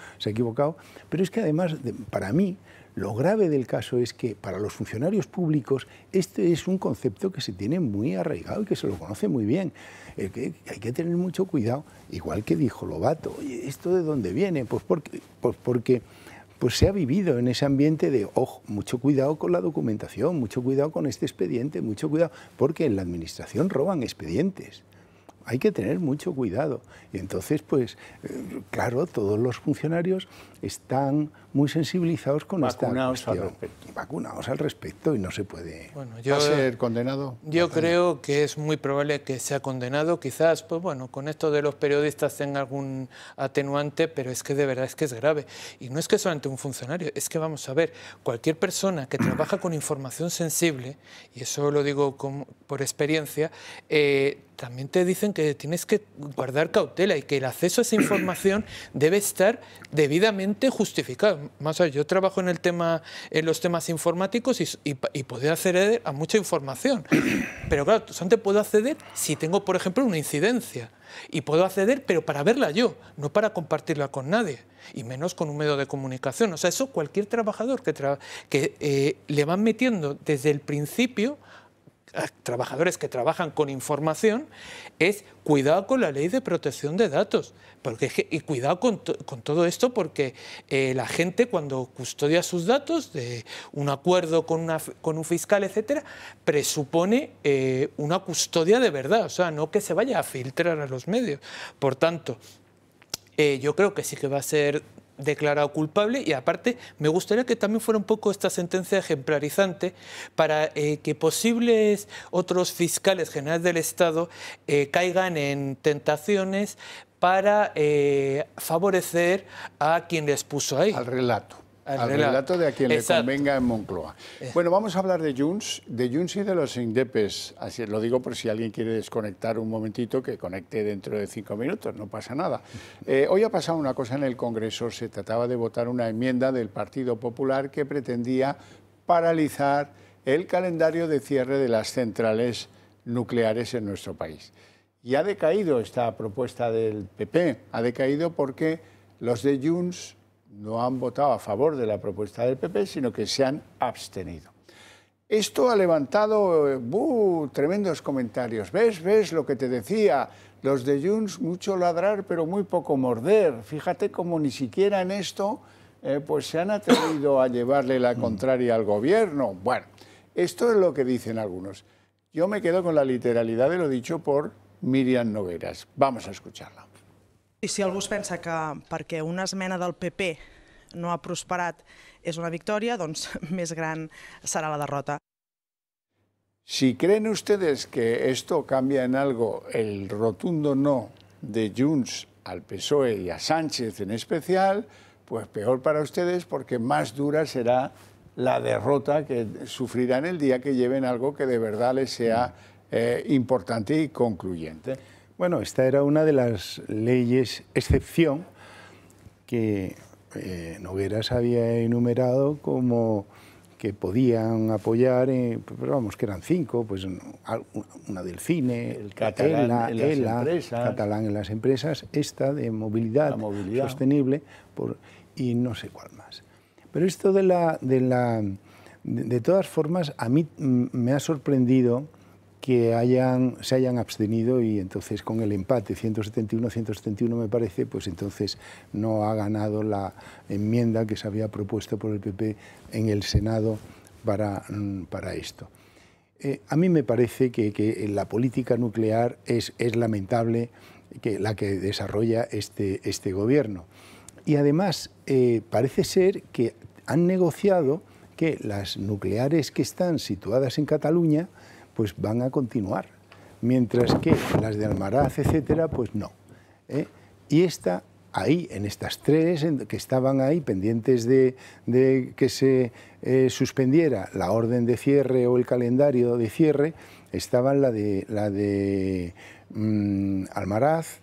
pero es que además, para mí, lo grave del caso es que para los funcionarios públicos este es un concepto que se tiene muy arraigado y que se lo conoce muy bien. Que hay que tener mucho cuidado, igual que dijo Lobato. Oye, ¿esto de dónde viene? Pues porque se ha vivido en ese ambiente de, ojo, mucho cuidado con la documentación, mucho cuidado con este expediente, mucho cuidado, porque en la administración roban expedientes. Hay que tener mucho cuidado. Y entonces, pues, claro, todos los funcionarios están muy sensibilizados con esta cuestión. Vacunados al respecto y no se puede... Bueno, ¿Va a ser condenado? Yo creo que es muy probable que sea condenado. Quizás, pues bueno, con esto de los periodistas tenga algún atenuante, pero es que de verdad es que es grave. Y no es que solamente un funcionario, es que vamos a ver, cualquier persona que trabaja con información sensible, y eso lo digo por experiencia, también te dicen que tienes que guardar cautela y que el acceso a esa información debe estar debidamente justificado. Más allá, yo trabajo en los temas informáticos y puedo acceder a mucha información. Pero claro, solamente puedo acceder si tengo, por ejemplo, una incidencia. Y puedo acceder, pero para verla yo, no para compartirla con nadie, y menos con un medio de comunicación. O sea, eso cualquier trabajador que le van metiendo desde el principio, a trabajadores que trabajan con información, es cuidado con la ley de protección de datos. Y cuidado con todo esto, porque la gente, cuando custodia sus datos de un acuerdo con un fiscal, etcétera, presupone una custodia de verdad, o sea, no que se vaya a filtrar a los medios. Por tanto, yo creo que sí que va a ser declarado culpable, y aparte me gustaría que también fuera un poco esta sentencia ejemplarizante para que posibles otros fiscales generales del Estado caigan en tentaciones para favorecer a quien les puso ahí. Al relato de a quien le convenga en Moncloa. Bueno, vamos a hablar de Junts y de los indepes. Así lo digo por si alguien quiere desconectar un momentito, que conecte dentro de 5 minutos, no pasa nada. Hoy ha pasado una cosa en el Congreso, se trataba de votar una enmienda del Partido Popular que pretendía paralizar el calendario de cierre de las centrales nucleares en nuestro país. Y ha decaído esta propuesta del PP, ha decaído porque los de Junts no han votado a favor de la propuesta del PP, sino que se han abstenido. Esto ha levantado tremendos comentarios. ¿Ves lo que te decía? Los de Junts mucho ladrar, pero muy poco morder. Fíjate cómo ni siquiera en esto pues se han atrevido a llevarle la contraria al gobierno. Bueno, esto es lo que dicen algunos. Yo me quedo con la literalidad de lo dicho por Míriam Nogueras. Vamos a escucharla. I si algú es pensa que perquè una esmena del PP no ha prosperat és una victòria, doncs més gran serà la derrota. Si creen ustedes que esto cambia en algo el rotundo no de Junts al PSOE y a Sánchez en especial, pues peor para ustedes, porque más dura será la derrota que sufrirán el día que lleven algo que de verdad les sea importante y concluyente. Bueno, esta era una de las leyes excepción que Nogueras había enumerado como que podían apoyar, pero vamos, que eran 5, pues una del cine, el catalán catalán en las empresas, esta de movilidad sostenible y no sé cuál más. Pero esto de todas formas, a mí me ha sorprendido que se hayan abstenido, y entonces con el empate 171-171 me parece, pues entonces no ha ganado la enmienda que se había propuesto por el PP en el Senado para esto. A mí me parece que la política nuclear es lamentable, la que desarrolla este gobierno. Y además parece ser que han negociado que las nucleares que están situadas en Cataluña pues van a continuar, mientras que las de Almaraz, etcétera, pues no. Y esta, ahí, en estas 3 que estaban ahí pendientes de que se suspendiera la orden de cierre o el calendario de cierre, estaban la de Almaraz,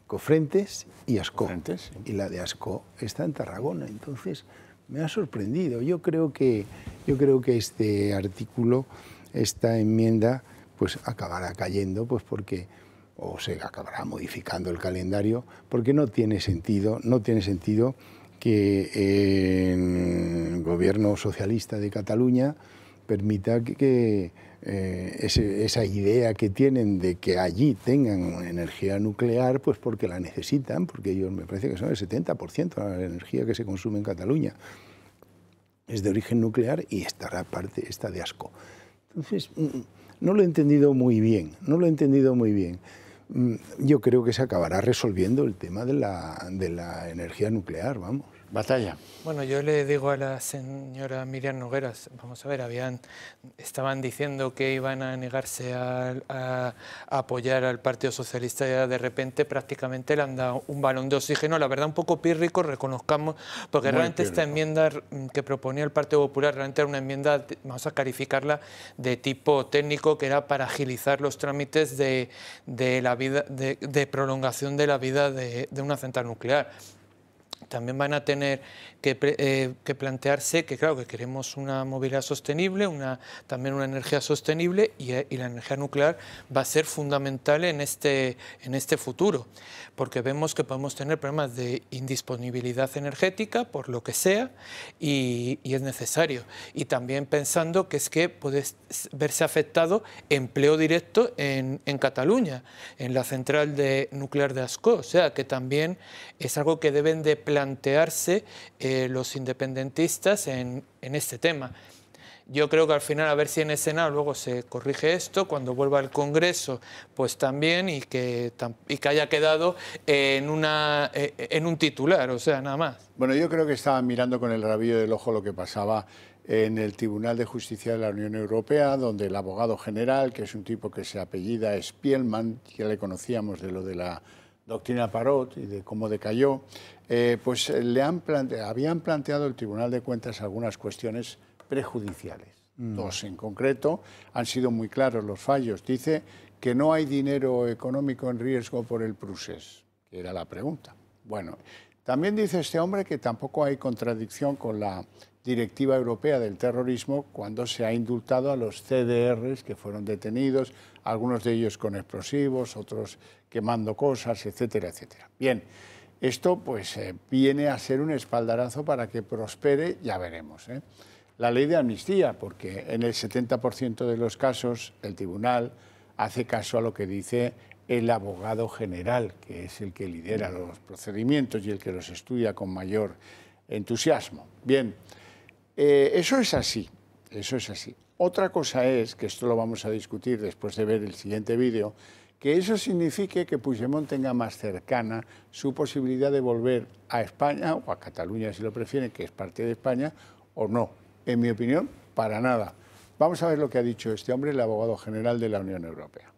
Cofrentes y Ascó. Y la de Ascó está en Tarragona. Entonces, me ha sorprendido. Yo creo que este artículo, esta enmienda, pues acabará cayendo, pues porque, o se acabará modificando el calendario, porque no tiene sentido que el gobierno socialista de Cataluña permita que esa idea que tienen de que allí tengan energía nuclear, pues porque la necesitan, porque ellos me parece que son el 70% de la energía que se consume en Cataluña es de origen nuclear, y esta de Ascó. Entonces, no lo he entendido muy bien, Yo creo que se acabará resolviendo el tema de la energía nuclear, vamos. Batalla. Bueno, yo le digo a la señora Miriam Nogueras, vamos a ver, estaban diciendo que iban a negarse a apoyar al Partido Socialista y de repente prácticamente le han dado un balón de oxígeno, la verdad un poco pírrico, reconozcamos, porque realmente esta enmienda que proponía el Partido Popular realmente era una enmienda, vamos a calificarla, de tipo técnico, que era para agilizar los trámites de prolongación de la vida de una central nuclear. También van a tener que plantearse que, claro, que queremos una movilidad sostenible, también una energía sostenible, y la energía nuclear va a ser fundamental en este futuro, porque vemos que podemos tener problemas de indisponibilidad energética, por lo que sea, y es necesario. Y también pensando que es que puede verse afectado empleo directo en Cataluña, en la central nuclear de Ascó, o sea, que también es algo que deben de plantearse los independentistas en este tema. Yo creo que al final, a ver si en el Senado luego se corrige esto, cuando vuelva al Congreso, pues también, y que haya quedado en un titular, o sea, nada más. Bueno, yo creo que estaban mirando con el rabillo del ojo lo que pasaba en el Tribunal de Justicia de la Unión Europea, donde el abogado general, que es un tipo que se apellida Spielmann, ya le conocíamos de lo de la doctrina Parot y de cómo decayó, pues habían planteado el Tribunal de Cuentas algunas cuestiones prejudiciales. Dos en concreto, han sido muy claros los fallos. Dice que no hay dinero económico en riesgo por el procés, que era la pregunta. Bueno, también dice este hombre que tampoco hay contradicción con la Directiva Europea del Terrorismo cuando se ha indultado a los CDRs que fueron detenidos, algunos de ellos con explosivos, otros quemando cosas, etcétera, etcétera. Bien, esto pues viene a ser un espaldarazo para que prospere, ya veremos, la ley de amnistía, porque en el 70% de los casos el tribunal hace caso a lo que dice el abogado general, que es el que lidera los procedimientos y el que los estudia con mayor entusiasmo. Bien, eso es así, eso es así. Otra cosa es, que esto lo vamos a discutir después de ver el siguiente vídeo, que eso signifique que Puigdemont tenga más cercana su posibilidad de volver a España, o a Cataluña si lo prefieren, que es parte de España, o no. En mi opinión, para nada. Vamos a ver lo que ha dicho este hombre, el abogado general de la Unión Europea.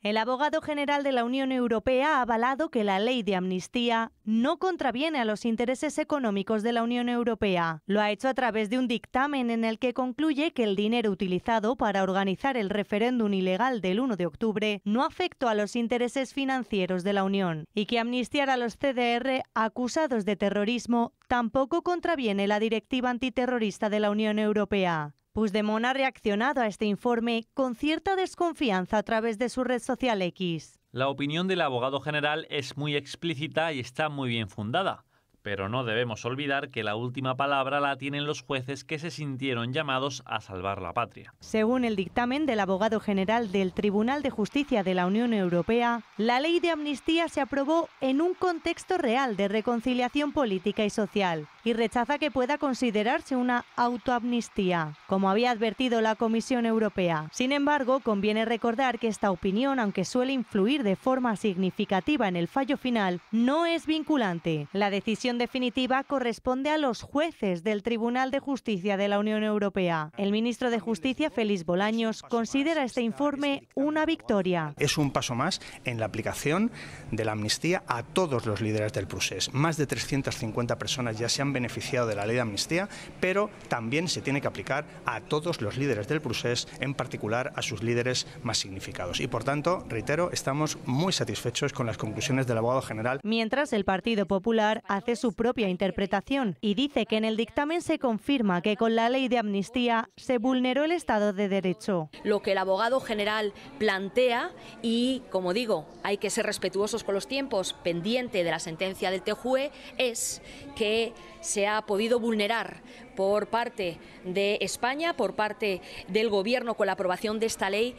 El abogado general de la Unión Europea ha avalado que la ley de amnistía no contraviene a los intereses económicos de la Unión Europea. Lo ha hecho a través de un dictamen en el que concluye que el dinero utilizado para organizar el referéndum ilegal del 1 de octubre no afectó a los intereses financieros de la Unión y que amnistiar a los CDR acusados de terrorismo tampoco contraviene la Directiva Antiterrorista de la Unión Europea. Puigdemont ha reaccionado a este informe con cierta desconfianza a través de su red social X. La opinión del abogado general es muy explícita y está muy bien fundada, pero no debemos olvidar que la última palabra la tienen los jueces que se sintieron llamados a salvar la patria. Según el dictamen del abogado general del Tribunal de Justicia de la Unión Europea, la ley de amnistía se aprobó en un contexto real de reconciliación política y social y rechaza que pueda considerarse una autoamnistía, como había advertido la Comisión Europea. Sin embargo, conviene recordar que esta opinión, aunque suele influir de forma significativa en el fallo final, no es vinculante. La decisión definitiva corresponde a los jueces del Tribunal de Justicia de la Unión Europea. El ministro de Justicia, Félix Bolaños, considera este informe una victoria. Es un paso más en la aplicación de la amnistía a todos los líderes del procés. Más de 350 personas ya se han beneficiado de la ley de amnistía, pero también se tiene que aplicar a todos los líderes del procés, en particular a sus líderes más significados. Y por tanto, reitero, estamos muy satisfechos con las conclusiones del abogado general. Mientras, el Partido Popular hace su propia interpretación y dice que en el dictamen se confirma que con la ley de amnistía se vulneró el Estado de Derecho. Lo que el abogado general plantea, y como digo, hay que ser respetuosos con los tiempos, pendiente de la sentencia del TJUE, es que se ha podido vulnerar por parte de España, por parte del Gobierno con la aprobación de esta ley,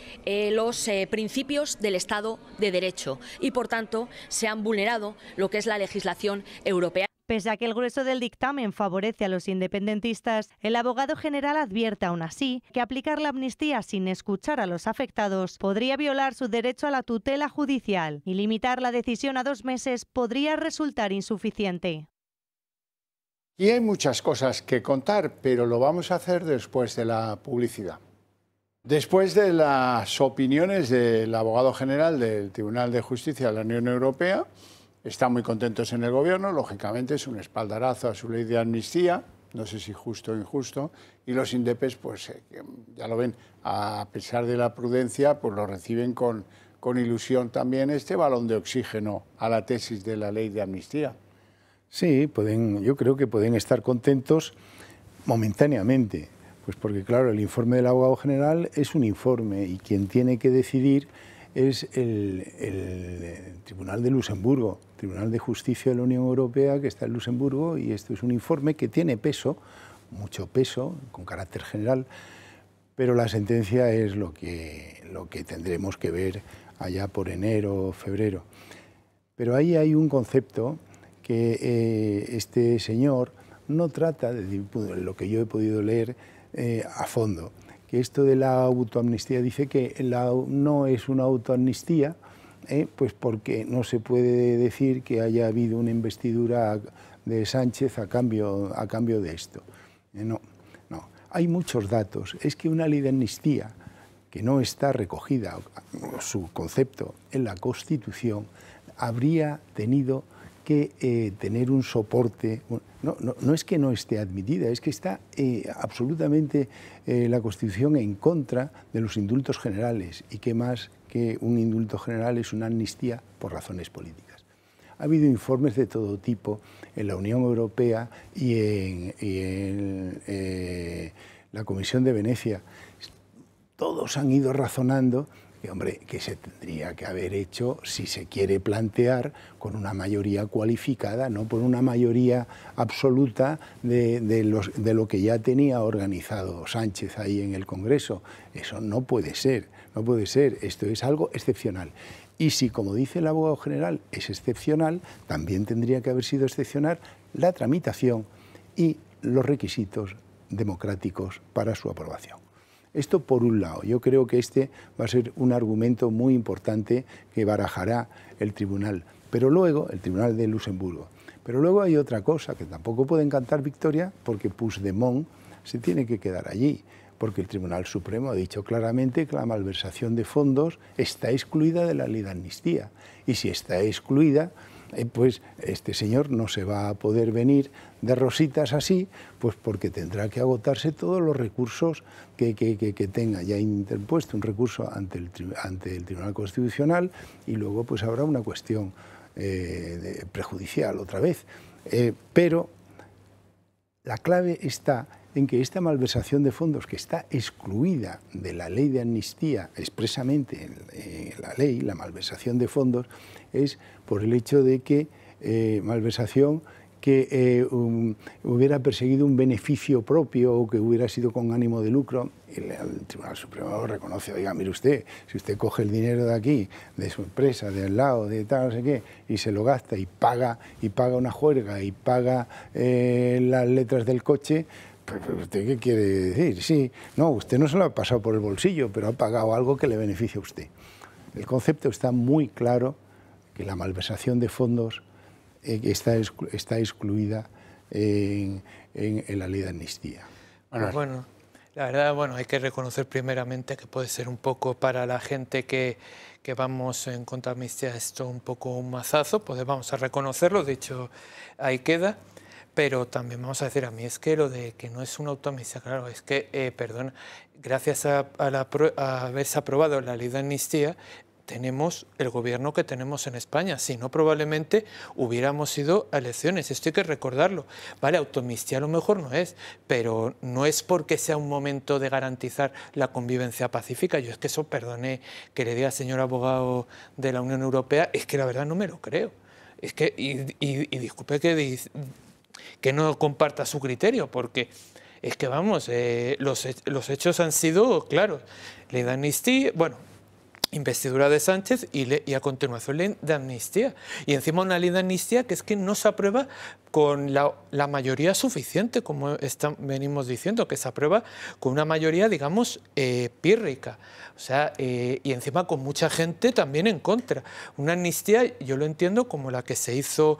los principios del Estado de Derecho y por tanto se han vulnerado lo que es la legislación europea. Pese a que el grueso del dictamen favorece a los independentistas, el abogado general advierte aún así que aplicar la amnistía sin escuchar a los afectados podría violar su derecho a la tutela judicial y limitar la decisión a 2 meses podría resultar insuficiente. Y hay muchas cosas que contar, pero lo vamos a hacer después de la publicidad. Después de las opiniones del abogado general del Tribunal de Justicia de la Unión Europea, están muy contentos en el Gobierno, lógicamente es un espaldarazo a su ley de amnistía, no sé si justo o injusto, y los indepes, pues ya lo ven, a pesar de la prudencia, pues lo reciben con ilusión también este balón de oxígeno a la tesis de la ley de amnistía. Sí, yo creo que pueden estar contentos momentáneamente, pues porque claro, el informe del abogado general es un informe y quien tiene que decidir es el Tribunal de Luxemburgo, Tribunal de Justicia de la Unión Europea que está en Luxemburgo, y esto es un informe que tiene peso, mucho peso, con carácter general, pero la sentencia es lo que tendremos que ver allá por enero o febrero. Pero ahí hay un concepto que este señor no trata, de lo que yo he podido leer, a fondo, que esto de la autoamnistía dice que no es una autoamnistía, pues porque no se puede decir que haya habido una investidura de Sánchez a cambio de esto. No, hay muchos datos. Es que una ley de amnistía que no está recogida, su concepto, en la Constitución, habría tenido que tener un soporte. No es que no esté admitida, es que está absolutamente la Constitución en contra de los indultos generales, y qué más que un indulto general es una amnistía por razones políticas. Ha habido informes de todo tipo en la Unión Europea y en la Comisión de Venecia. Todos han ido razonando que, hombre, que se tendría que haber hecho, si se quiere plantear, con una mayoría cualificada, no por una mayoría absoluta de lo que ya tenía organizado Sánchez ahí en el Congreso. Eso no puede ser, no puede ser. Esto es algo excepcional. Y si, como dice el abogado general, es excepcional, también tendría que haber sido excepcional la tramitación y los requisitos democráticos para su aprobación. Esto por un lado. Yo creo que este va a ser un argumento muy importante que barajará el tribunal, pero luego, el Tribunal de Luxemburgo. Pero luego hay otra cosa, que tampoco pueden cantar victoria, porque Puigdemont se tiene que quedar allí, porque el Tribunal Supremo ha dicho claramente que la malversación de fondos está excluida de la ley de amnistía. Y si está excluida, pues este señor no se va a poder venir de rositas así, pues porque tendrá que agotarse todos los recursos que tenga. Ya interpuesto un recurso ante el Tribunal Constitucional, y luego pues habrá una cuestión prejudicial otra vez. Pero la clave está en que esta malversación de fondos, que está excluida de la ley de amnistía expresamente en la ley, la malversación de fondos, es por el hecho de que malversación que hubiera perseguido un beneficio propio o que hubiera sido con ánimo de lucro. El Tribunal Supremo lo reconoce. Oiga, mire usted, si usted coge el dinero de aquí, de su empresa, de al lado, de tal, no sé qué, y se lo gasta y paga una juerga y paga las letras del coche, ¿usted qué quiere decir? Sí, no, usted no se lo ha pasado por el bolsillo, pero ha pagado algo que le beneficia a usted. El concepto está muy claro, que la malversación de fondos está excluida en la ley de amnistía. Bueno, la verdad, hay que reconocer primeramente que puede ser un poco para la gente que vamos en contra de amnistía esto un poco un mazazo, pues vamos a reconocerlo, de hecho ahí queda. Pero también vamos a decir, a mí es que lo de que no es una autoamnistía, claro, es que, perdón, gracias a haberse aprobado la ley de amnistía, tenemos el gobierno que tenemos en España. Si no, probablemente hubiéramos ido a elecciones. Esto hay que recordarlo. Vale, autoamnistía a lo mejor no es, pero no es porque sea un momento de garantizar la convivencia pacífica. Yo es que eso, perdone que le diga al señor abogado de la Unión Europea, es que la verdad no me lo creo. Es que, y disculpe que no comparta su criterio, porque es que, vamos, los hechos han sido claros. Ley de amnistía, investidura de Sánchez y a continuación ley de amnistía. Y encima una ley de amnistía que es que no se aprueba con la mayoría suficiente, como venimos diciendo, que se aprueba con una mayoría, digamos, pírrica. O sea, y encima con mucha gente también en contra. Una amnistía, yo lo entiendo como la que se hizo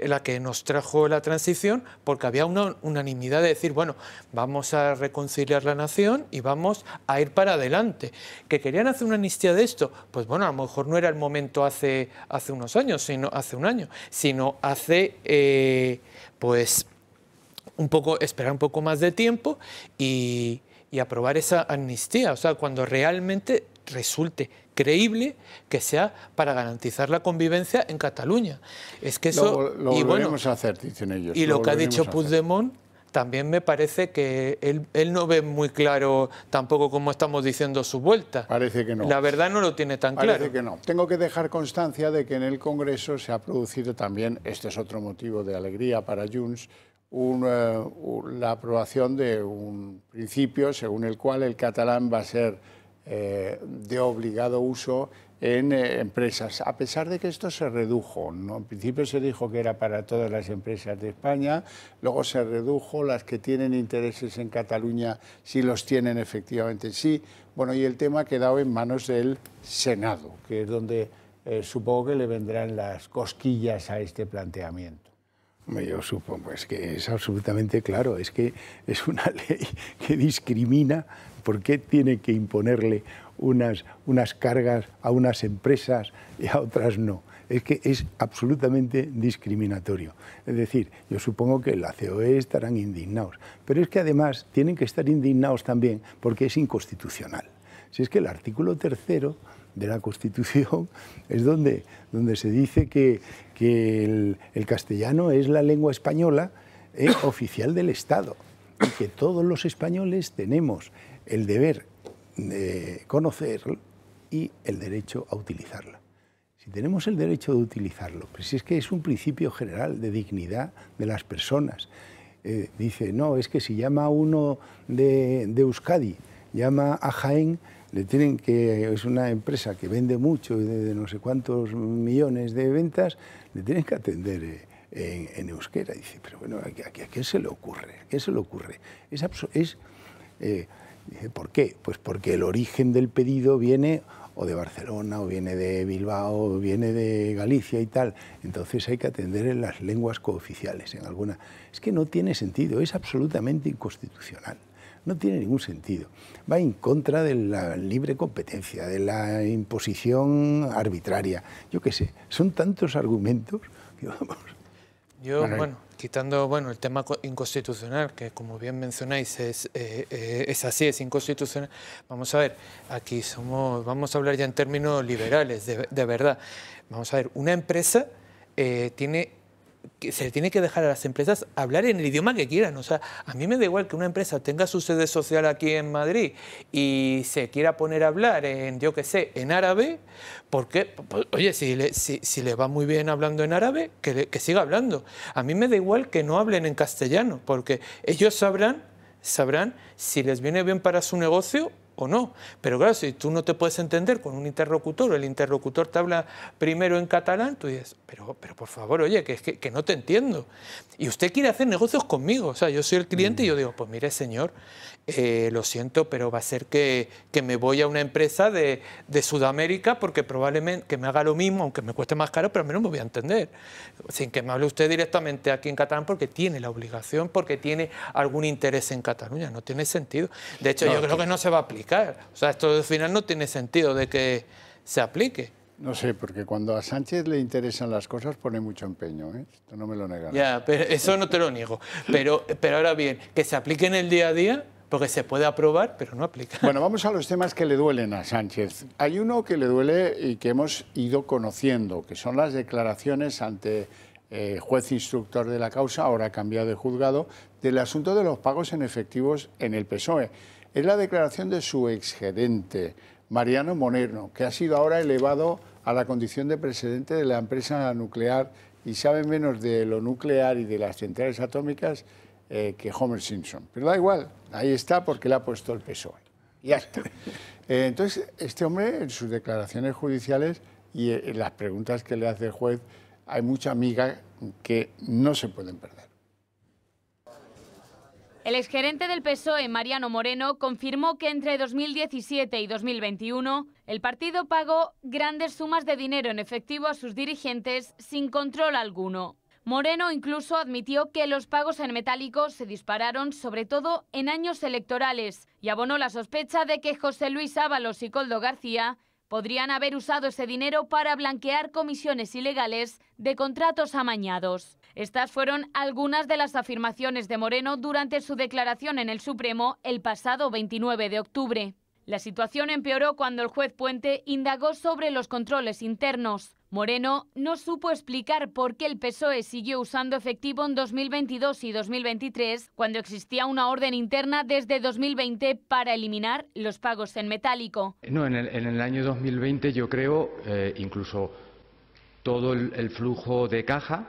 la que nos trajo la transición, porque había una unanimidad de decir, bueno, vamos a reconciliar la nación y vamos a ir para adelante. ¿Que querían hacer una amnistía de esto? Pues bueno, a lo mejor no era el momento hace unos años, sino hace un año, sino hace, pues, esperar un poco más de tiempo y aprobar esa amnistía. O sea, cuando realmente resulte creíble que sea para garantizar la convivencia en Cataluña. Es que eso... Lo volveremos a hacer, dicen ellos. Y lo que ha dicho Puigdemont también me parece que él no ve muy claro tampoco cómo estamos diciendo su vuelta. Parece que no. La verdad no lo tiene tan claro. Parece que no. Tengo que dejar constancia de que en el Congreso se ha producido también, este es otro motivo de alegría para Junts, la aprobación de un principio según el cual el catalán va a ser de obligado uso en empresas, a pesar de que esto se redujo, ¿no? En principio se dijo que era para todas las empresas de España, luego se redujo, las que tienen intereses en Cataluña, si los tienen efectivamente sí. Bueno, y el tema ha quedado en manos del Senado, que es donde supongo que le vendrán las cosquillas a este planteamiento. Yo supongo que es absolutamente claro, es que es una ley que discrimina. ¿Por qué tiene que imponerle unas cargas a unas empresas y a otras no? Es que es absolutamente discriminatorio. Es decir, yo supongo que la COE estarán indignados, pero es que además tienen que estar indignados también porque es inconstitucional. Si es que el artículo 3º de la Constitución es donde se dice que el castellano es la lengua española oficial del Estado y que todos los españoles tenemos el deber de conocerlo y el derecho a utilizarla. Si tenemos el derecho de utilizarlo, pues es que es un principio general de dignidad de las personas. Dice, no, es que si llama a uno de Euskadi, llama a Jaén, le tienen que, es una empresa que vende mucho, de no sé cuántos millones de ventas, le tienen que atender en euskera. Dice, pero bueno, ¿a qué se le ocurre? ¿A qué se le ocurre? Dice, ¿por qué? Pues porque el origen del pedido viene o de Barcelona, o viene de Bilbao, o viene de Galicia y tal. Entonces hay que atender en las lenguas cooficiales, en alguna. Es que no tiene sentido, es absolutamente inconstitucional. No tiene ningún sentido. Va en contra de la libre competencia, de la imposición arbitraria. Yo qué sé, son tantos argumentos que vamos... Yo, bueno, quitando el tema inconstitucional, que como bien mencionáis es así, es inconstitucional, vamos a ver, aquí vamos a hablar ya en términos liberales, de verdad. Vamos a ver, una empresa se le tiene que dejar a las empresas hablar en el idioma que quieran. O sea, a mí me da igual que una empresa tenga su sede social aquí en Madrid y se quiera poner a hablar en, yo qué sé, en árabe, porque, pues, oye, si le va muy bien hablando en árabe, que siga hablando. A mí me da igual que no hablen en castellano, porque ellos sabrán si les viene bien para su negocio o no. Pero claro, si tú no te puedes entender con un interlocutor, o el interlocutor te habla primero en catalán, tú dices, pero por favor, oye, que no te entiendo. Y usted quiere hacer negocios conmigo. O sea, yo soy el cliente y yo digo, pues mire, señor, lo siento, pero va a ser que me voy a una empresa de Sudamérica porque probablemente que me haga lo mismo, aunque me cueste más caro, pero al menos me voy a entender. Sin que me hable usted directamente aquí en catalán porque tiene la obligación, porque tiene algún interés en Cataluña. No tiene sentido. De hecho, yo creo que no se va a aplicar. O sea, esto al final no tiene sentido de que se aplique. No sé, porque cuando a Sánchez le interesan las cosas pone mucho empeño, ¿eh? Esto no me lo negarás. Ya, pero eso no te lo niego. Pero ahora bien, que se aplique en el día a día, porque se puede aprobar, pero no aplica. Bueno, vamos a los temas que le duelen a Sánchez. Hay uno que le duele y que hemos ido conociendo, que son las declaraciones ante juez instructor de la causa, ahora cambiado de juzgado, del asunto de los pagos en efectivos en el PSOE. Es la declaración de su exgerente, Mariano Moreno, que ha sido ahora elevado a la condición de presidente de la empresa nuclear y sabe menos de lo nuclear y de las centrales atómicas que Homer Simpson. Pero da igual, ahí está porque le ha puesto el PSOE. Ya está. Entonces, este hombre, en sus declaraciones judiciales y en las preguntas que le hace el juez, hay mucha miga que no se pueden perder. El exgerente del PSOE, Mariano Moreno, confirmó que entre 2017 y 2021 el partido pagó grandes sumas de dinero en efectivo a sus dirigentes sin control alguno. Moreno incluso admitió que los pagos en metálico se dispararon sobre todo en años electorales y abonó la sospecha de que José Luis Ábalos y Koldo García podrían haber usado ese dinero para blanquear comisiones ilegales de contratos amañados. Estas fueron algunas de las afirmaciones de Moreno durante su declaración en el Supremo el pasado 29 de octubre. La situación empeoró cuando el juez Puente indagó sobre los controles internos. Moreno no supo explicar por qué el PSOE siguió usando efectivo en 2022 y 2023, cuando existía una orden interna desde 2020 para eliminar los pagos en metálico. No, en el año 2020 yo creo incluso todo el flujo de caja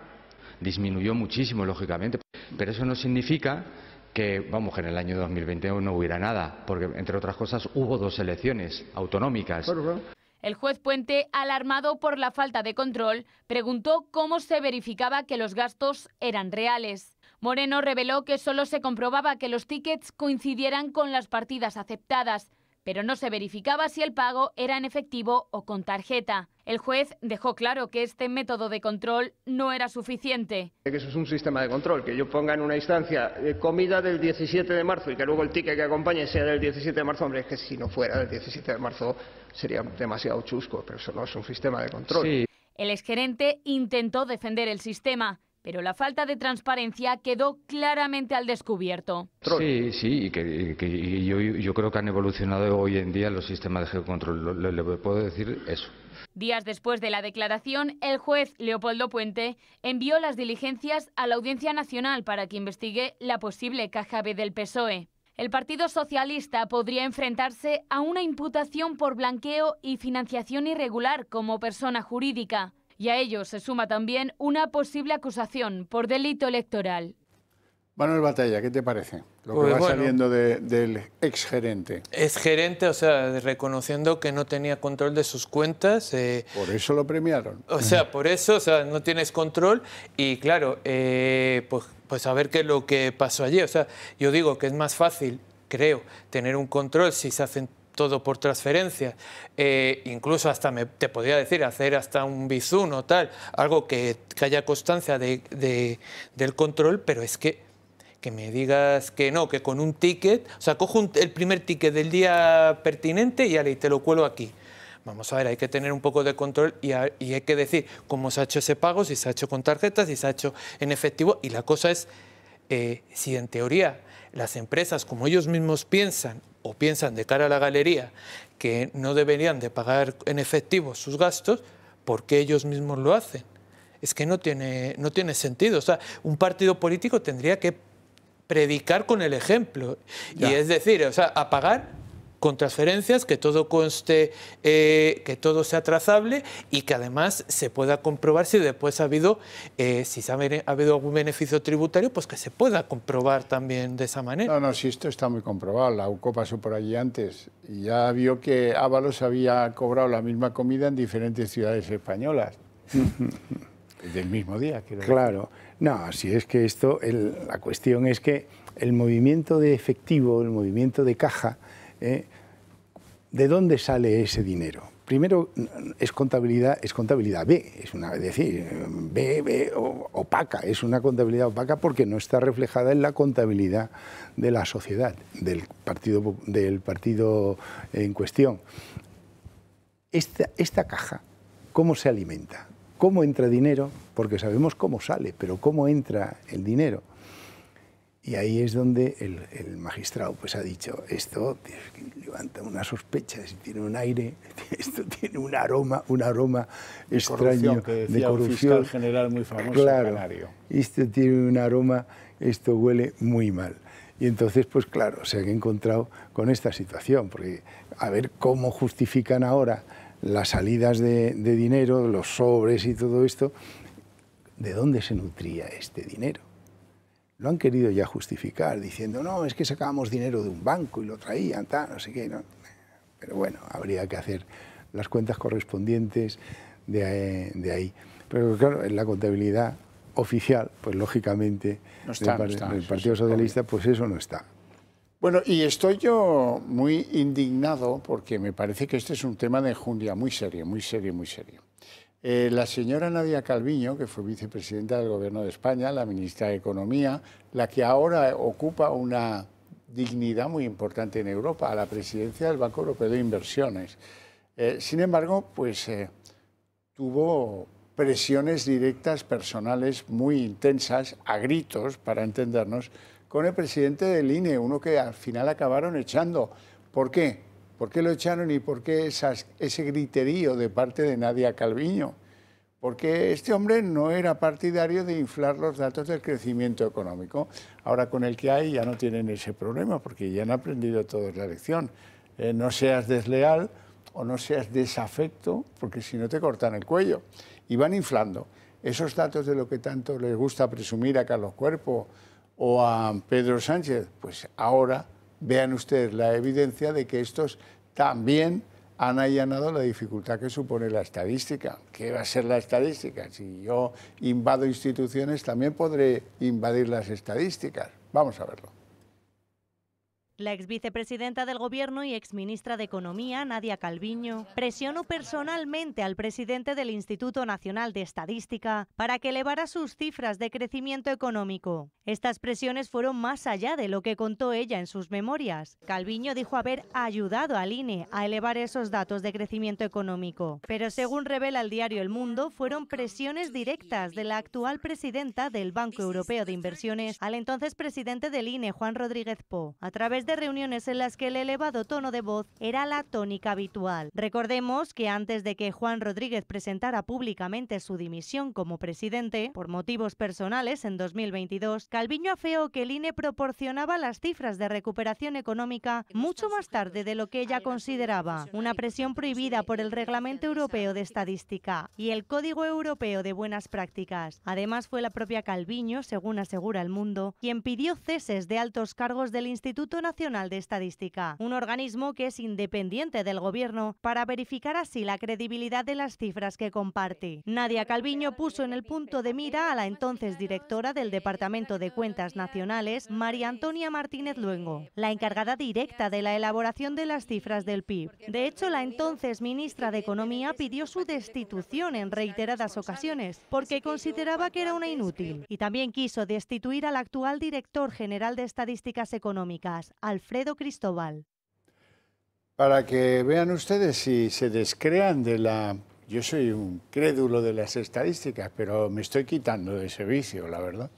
disminuyó muchísimo, lógicamente, pero eso no significa que, vamos, que en el año 2020 no hubiera nada, porque, entre otras cosas, hubo 2 elecciones autonómicas. El juez Puente, alarmado por la falta de control, preguntó cómo se verificaba que los gastos eran reales. Moreno reveló que solo se comprobaba que los tickets coincidieran con las partidas aceptadas, pero no se verificaba si el pago era en efectivo o con tarjeta. El juez dejó claro que este método de control no era suficiente. Que eso es un sistema de control, que yo ponga en una instancia comida del 17 de marzo y que luego el ticket que acompañe sea del 17 de marzo, hombre, es que si no fuera del 17 de marzo sería demasiado chusco, pero eso no es un sistema de control. Sí. El exgerente intentó defender el sistema, pero la falta de transparencia quedó claramente al descubierto. Sí, y que yo creo que han evolucionado hoy en día los sistemas de control. Le puedo decir eso. Días después de la declaración, el juez Leopoldo Puente envió las diligencias a la Audiencia Nacional para que investigue la posible caja B del PSOE. El Partido Socialista podría enfrentarse a una imputación por blanqueo y financiación irregular como persona jurídica. Y a ello se suma también una posible acusación por delito electoral. Manuel Batalla, ¿qué te parece? Lo que va saliendo del exgerente. Exgerente, o sea, reconociendo que no tenía control de sus cuentas. Por eso lo premiaron. O sea, por eso, o sea, no tienes control y claro, pues a ver qué es lo que pasó allí. O sea, yo digo que es más fácil, creo, tener un control si se hacen todo por transferencias, incluso hasta te podría decir hacer hasta un bizum o tal, algo que haya constancia del control, pero es que me digas que no, que con un ticket, o sea, cojo el primer ticket del día pertinente y te lo cuelo aquí. Vamos a ver, hay que tener un poco de control y hay que decir cómo se ha hecho ese pago, si se ha hecho con tarjetas, si se ha hecho en efectivo, y la cosa es, si en teoría las empresas, como ellos mismos piensan, o piensan de cara a la galería que no deberían de pagar en efectivo sus gastos, ¿por qué ellos mismos lo hacen? Es que no tiene sentido. O sea, un partido político tendría que predicar con el ejemplo. Ya. Y es decir, o sea, a pagar con transferencias, que todo conste, que todo sea trazable y que además se pueda comprobar si después ha habido, si ha habido algún beneficio tributario, pues que se pueda comprobar también de esa manera. No, si esto está muy comprobado. La UCO pasó por allí antes y ya vio que Ábalos había cobrado la misma comida en diferentes ciudades españolas. Del mismo día, quiero decir. Claro. No, si es que esto, la cuestión es que el movimiento de efectivo, el movimiento de caja, ¿de dónde sale ese dinero? Primero, es contabilidad B, es decir, B opaca, es una contabilidad opaca porque no está reflejada en la contabilidad de la sociedad, del partido en cuestión. Esta caja, ¿cómo se alimenta? ¿Cómo entra dinero? Porque sabemos cómo sale, pero ¿cómo entra el dinero? Y ahí es donde el magistrado pues ha dicho, esto levanta una sospecha, si tiene un aire, esto tiene un aroma extraño de corrupción. Un fiscal general muy famoso, claro, canario. Esto tiene un aroma, esto huele muy mal. Y entonces, pues claro, se han encontrado con esta situación, porque a ver cómo justifican ahora las salidas de dinero, los sobres y todo esto, ¿de dónde se nutría este dinero? Lo han querido ya justificar, diciendo, no, es que sacábamos dinero de un banco y lo traían, tal, no sé qué, ¿no? Pero bueno, habría que hacer las cuentas correspondientes de ahí. Pero claro, en la contabilidad oficial, pues lógicamente, del Partido Socialista, pues eso no está. Bueno, y estoy yo muy indignado porque me parece que este es un tema de enjundia muy serio, muy serio, muy serio. La señora Nadia Calviño, que fue vicepresidenta del Gobierno de España, la ministra de Economía, la que ahora ocupa una dignidad muy importante en Europa, a la presidencia del Banco Europeo de Inversiones. Sin embargo, pues tuvo presiones directas personales muy intensas, a gritos, para entendernos, con el presidente del INE, uno que al final acabaron echando. ¿Por qué? ¿Por qué lo echaron y por qué ese griterío de parte de Nadia Calviño? Porque este hombre no era partidario de inflar los datos del crecimiento económico. Ahora con el que hay ya no tienen ese problema porque ya han aprendido todos la lección. No seas desleal o no seas desafecto porque si no te cortan el cuello. Y van inflando esos datos de lo que tanto les gusta presumir a Carlos Cuerpo o a Pedro Sánchez. Pues ahora vean ustedes la evidencia de que estos también han allanado la dificultad que supone la estadística. ¿Qué va a ser la estadística? Si yo invado instituciones, también podré invadir las estadísticas. Vamos a verlo. La exvicepresidenta del Gobierno y exministra de Economía, Nadia Calviño, presionó personalmente al presidente del Instituto Nacional de Estadística para que elevara sus cifras de crecimiento económico. Estas presiones fueron más allá de lo que contó ella en sus memorias. Calviño dijo haber ayudado al INE a elevar esos datos de crecimiento económico. Pero según revela el diario El Mundo, fueron presiones directas de la actual presidenta del Banco Europeo de Inversiones al entonces presidente del INE, Juan Rodríguez Po, a través de reuniones en las que el elevado tono de voz era la tónica habitual. Recordemos que antes de que Juan Rodríguez presentara públicamente su dimisión como presidente, por motivos personales en 2022, Calviño afeó que el INE proporcionaba las cifras de recuperación económica mucho más tarde de lo que ella consideraba, una presión prohibida por el Reglamento Europeo de Estadística y el Código Europeo de Buenas Prácticas. Además, fue la propia Calviño, según asegura El Mundo, quien pidió ceses de altos cargos del Instituto Nacional de Estadística, un organismo que es independiente del Gobierno, para verificar así la credibilidad de las cifras que comparte. Nadia Calviño puso en el punto de mira a la entonces directora del Departamento de Cuentas Nacionales, María Antonia Martínez Luengo, la encargada directa de la elaboración de las cifras del PIB. De hecho, la entonces ministra de Economía pidió su destitución en reiteradas ocasiones, porque consideraba que era una inútil, y también quiso destituir al actual director general de Estadísticas Económicas, Alfredo Cristóbal. Para que vean ustedes si se descrean de la... Yo soy un crédulo de las estadísticas, pero me estoy quitando de ese vicio, la verdad.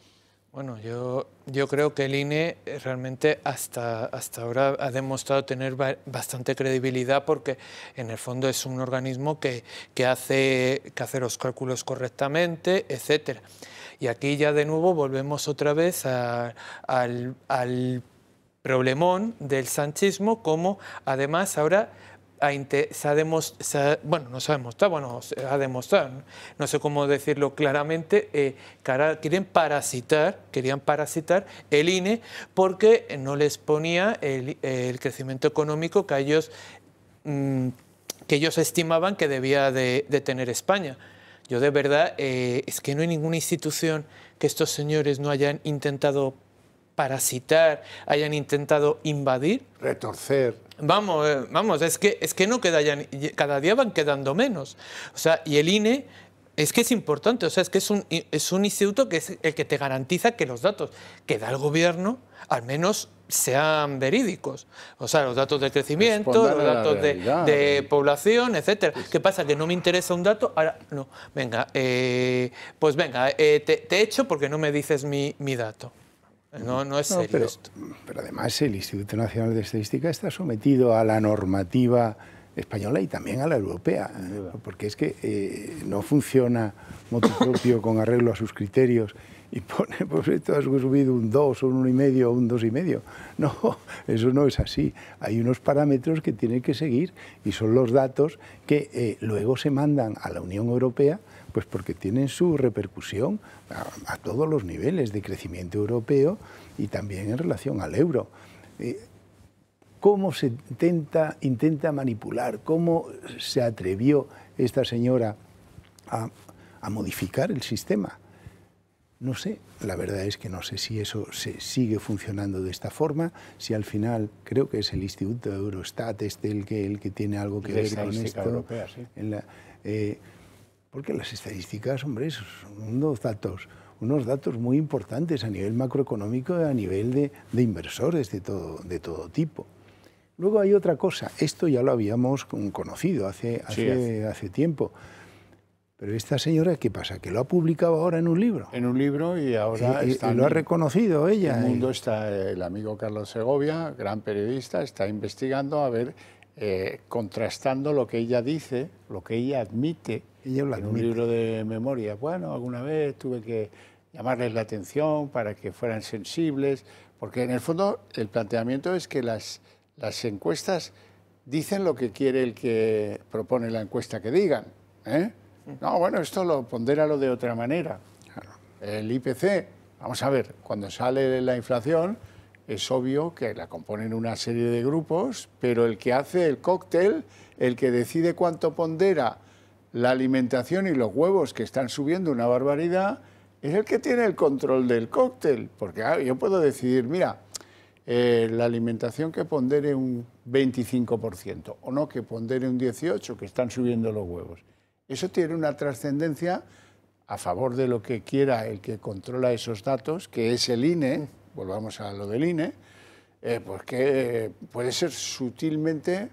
Bueno, yo creo que el INE realmente hasta ahora ha demostrado tener bastante credibilidad porque en el fondo es un organismo que hace los cálculos correctamente, etcétera. Y aquí ya de nuevo volvemos otra vez al problemón del sanchismo, como además ahora se ha demostrado, no sé cómo decirlo claramente, querían parasitar el INE porque no les ponía el crecimiento económico que ellos estimaban que debía de tener España. Yo de verdad, es que no hay ninguna institución que estos señores no hayan intentado parasitar, hayan intentado invadir. Retorcer. Vamos, es que no queda ya, cada día van quedando menos. O sea, y el INE es que es importante, o sea, es que es un instituto que es el que te garantiza que los datos que da el gobierno al menos sean verídicos. O sea, los datos de crecimiento, los datos de población, etcétera. ¿Qué pasa? Que no me interesa un dato, ahora no. Venga, pues venga, te echo porque no me dices mi dato. No es serio esto. Pero además el Instituto Nacional de Estadística está sometido a la normativa española y también a la europea, porque es que no funciona motu propio con arreglo a sus criterios y pone, pues esto ha subido un 2, un 1,5 o un 2,5. No, eso no es así. Hay unos parámetros que tienen que seguir y son los datos que luego se mandan a la Unión Europea, pues porque tienen su repercusión a todos los niveles de crecimiento europeo y también en relación al euro. ¿Cómo se intenta manipular? ¿Cómo se atrevió esta señora a modificar el sistema? No sé, la verdad es que no sé si eso se sigue funcionando de esta forma, si al final creo que es el Instituto Eurostat el que tiene algo que ver con esto. Europea, sí. Porque las estadísticas, hombre, son unos datos muy importantes a nivel macroeconómico y a nivel de inversores de todo tipo. Luego hay otra cosa, esto ya lo habíamos conocido hace tiempo. Pero esta señora, ¿qué pasa? ¿Que lo ha publicado ahora en un libro? En un libro y ahora y lo ha reconocido ella. En el mundo está el amigo Carlos Segovia, gran periodista, está investigando a ver, contrastando lo que ella dice, lo que ella admite en un libro de memoria. Bueno, alguna vez tuve que llamarles la atención para que fueran sensibles, porque en el fondo el planteamiento es que las encuestas dicen lo que quiere el que propone la encuesta que digan, ¿eh? No, bueno, esto lo pondéralo de otra manera. El IPC, vamos a ver, cuando sale la inflación es obvio que la componen una serie de grupos, pero el que hace el cóctel, el que decide cuánto pondera la alimentación y los huevos que están subiendo una barbaridad, es el que tiene el control del cóctel. Porque yo puedo decidir, mira, la alimentación que pondere un 25% o no que pondere un 18%, que están subiendo los huevos. Eso tiene una trascendencia a favor de lo que quiera el que controla esos datos, que es el INE, volvamos a lo del INE, pues que puede ser sutilmente,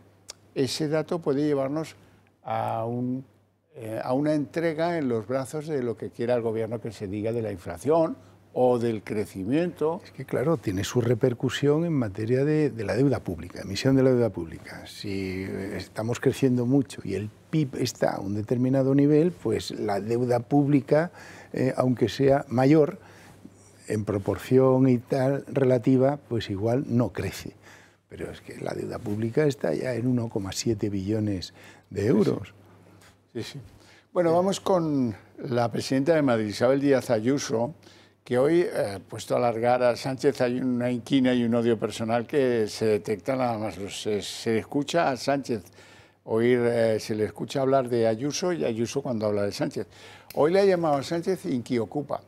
ese dato puede llevarnos a una entrega en los brazos de lo que quiera el gobierno que se diga de la inflación o del crecimiento. Es que, claro, tiene su repercusión en materia de la deuda pública, emisión de la deuda pública. Si estamos creciendo mucho y el PIB está a un determinado nivel, pues la deuda pública, aunque sea mayor, en proporción y tal relativa, pues igual no crece. Pero es que la deuda pública está ya en 1,7 billones de euros. Sí, sí. Bueno, vamos con la presidenta de Madrid, Isabel Díaz Ayuso, que hoy, puesto a alargar a Sánchez, hay una inquina y un odio personal que se detecta nada más. Se escucha a Sánchez se le escucha hablar de Ayuso y Ayuso cuando habla de Sánchez. Hoy le ha llamado a Sánchez inquiocupa.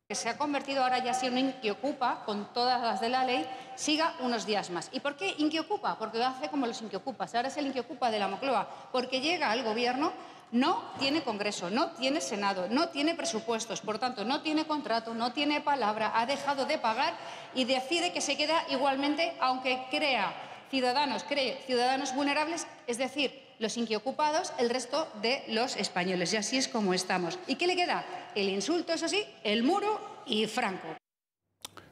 Que se ha convertido ahora ya en un inquiocupa, con todas las de la ley, siga unos días más. ¿Y por qué inquiocupa? Porque hace como los inquiocupas. Ahora es el inquiocupa de la Moncloa, porque llega al gobierno. No tiene Congreso, no tiene Senado, no tiene presupuestos, por tanto, no tiene contrato, no tiene palabra, ha dejado de pagar y decide que se queda igualmente, aunque cree ciudadanos vulnerables, es decir, los inquiocupados, el resto de los españoles. Y así es como estamos. ¿Y qué le queda? El insulto, eso sí, el muro y Franco.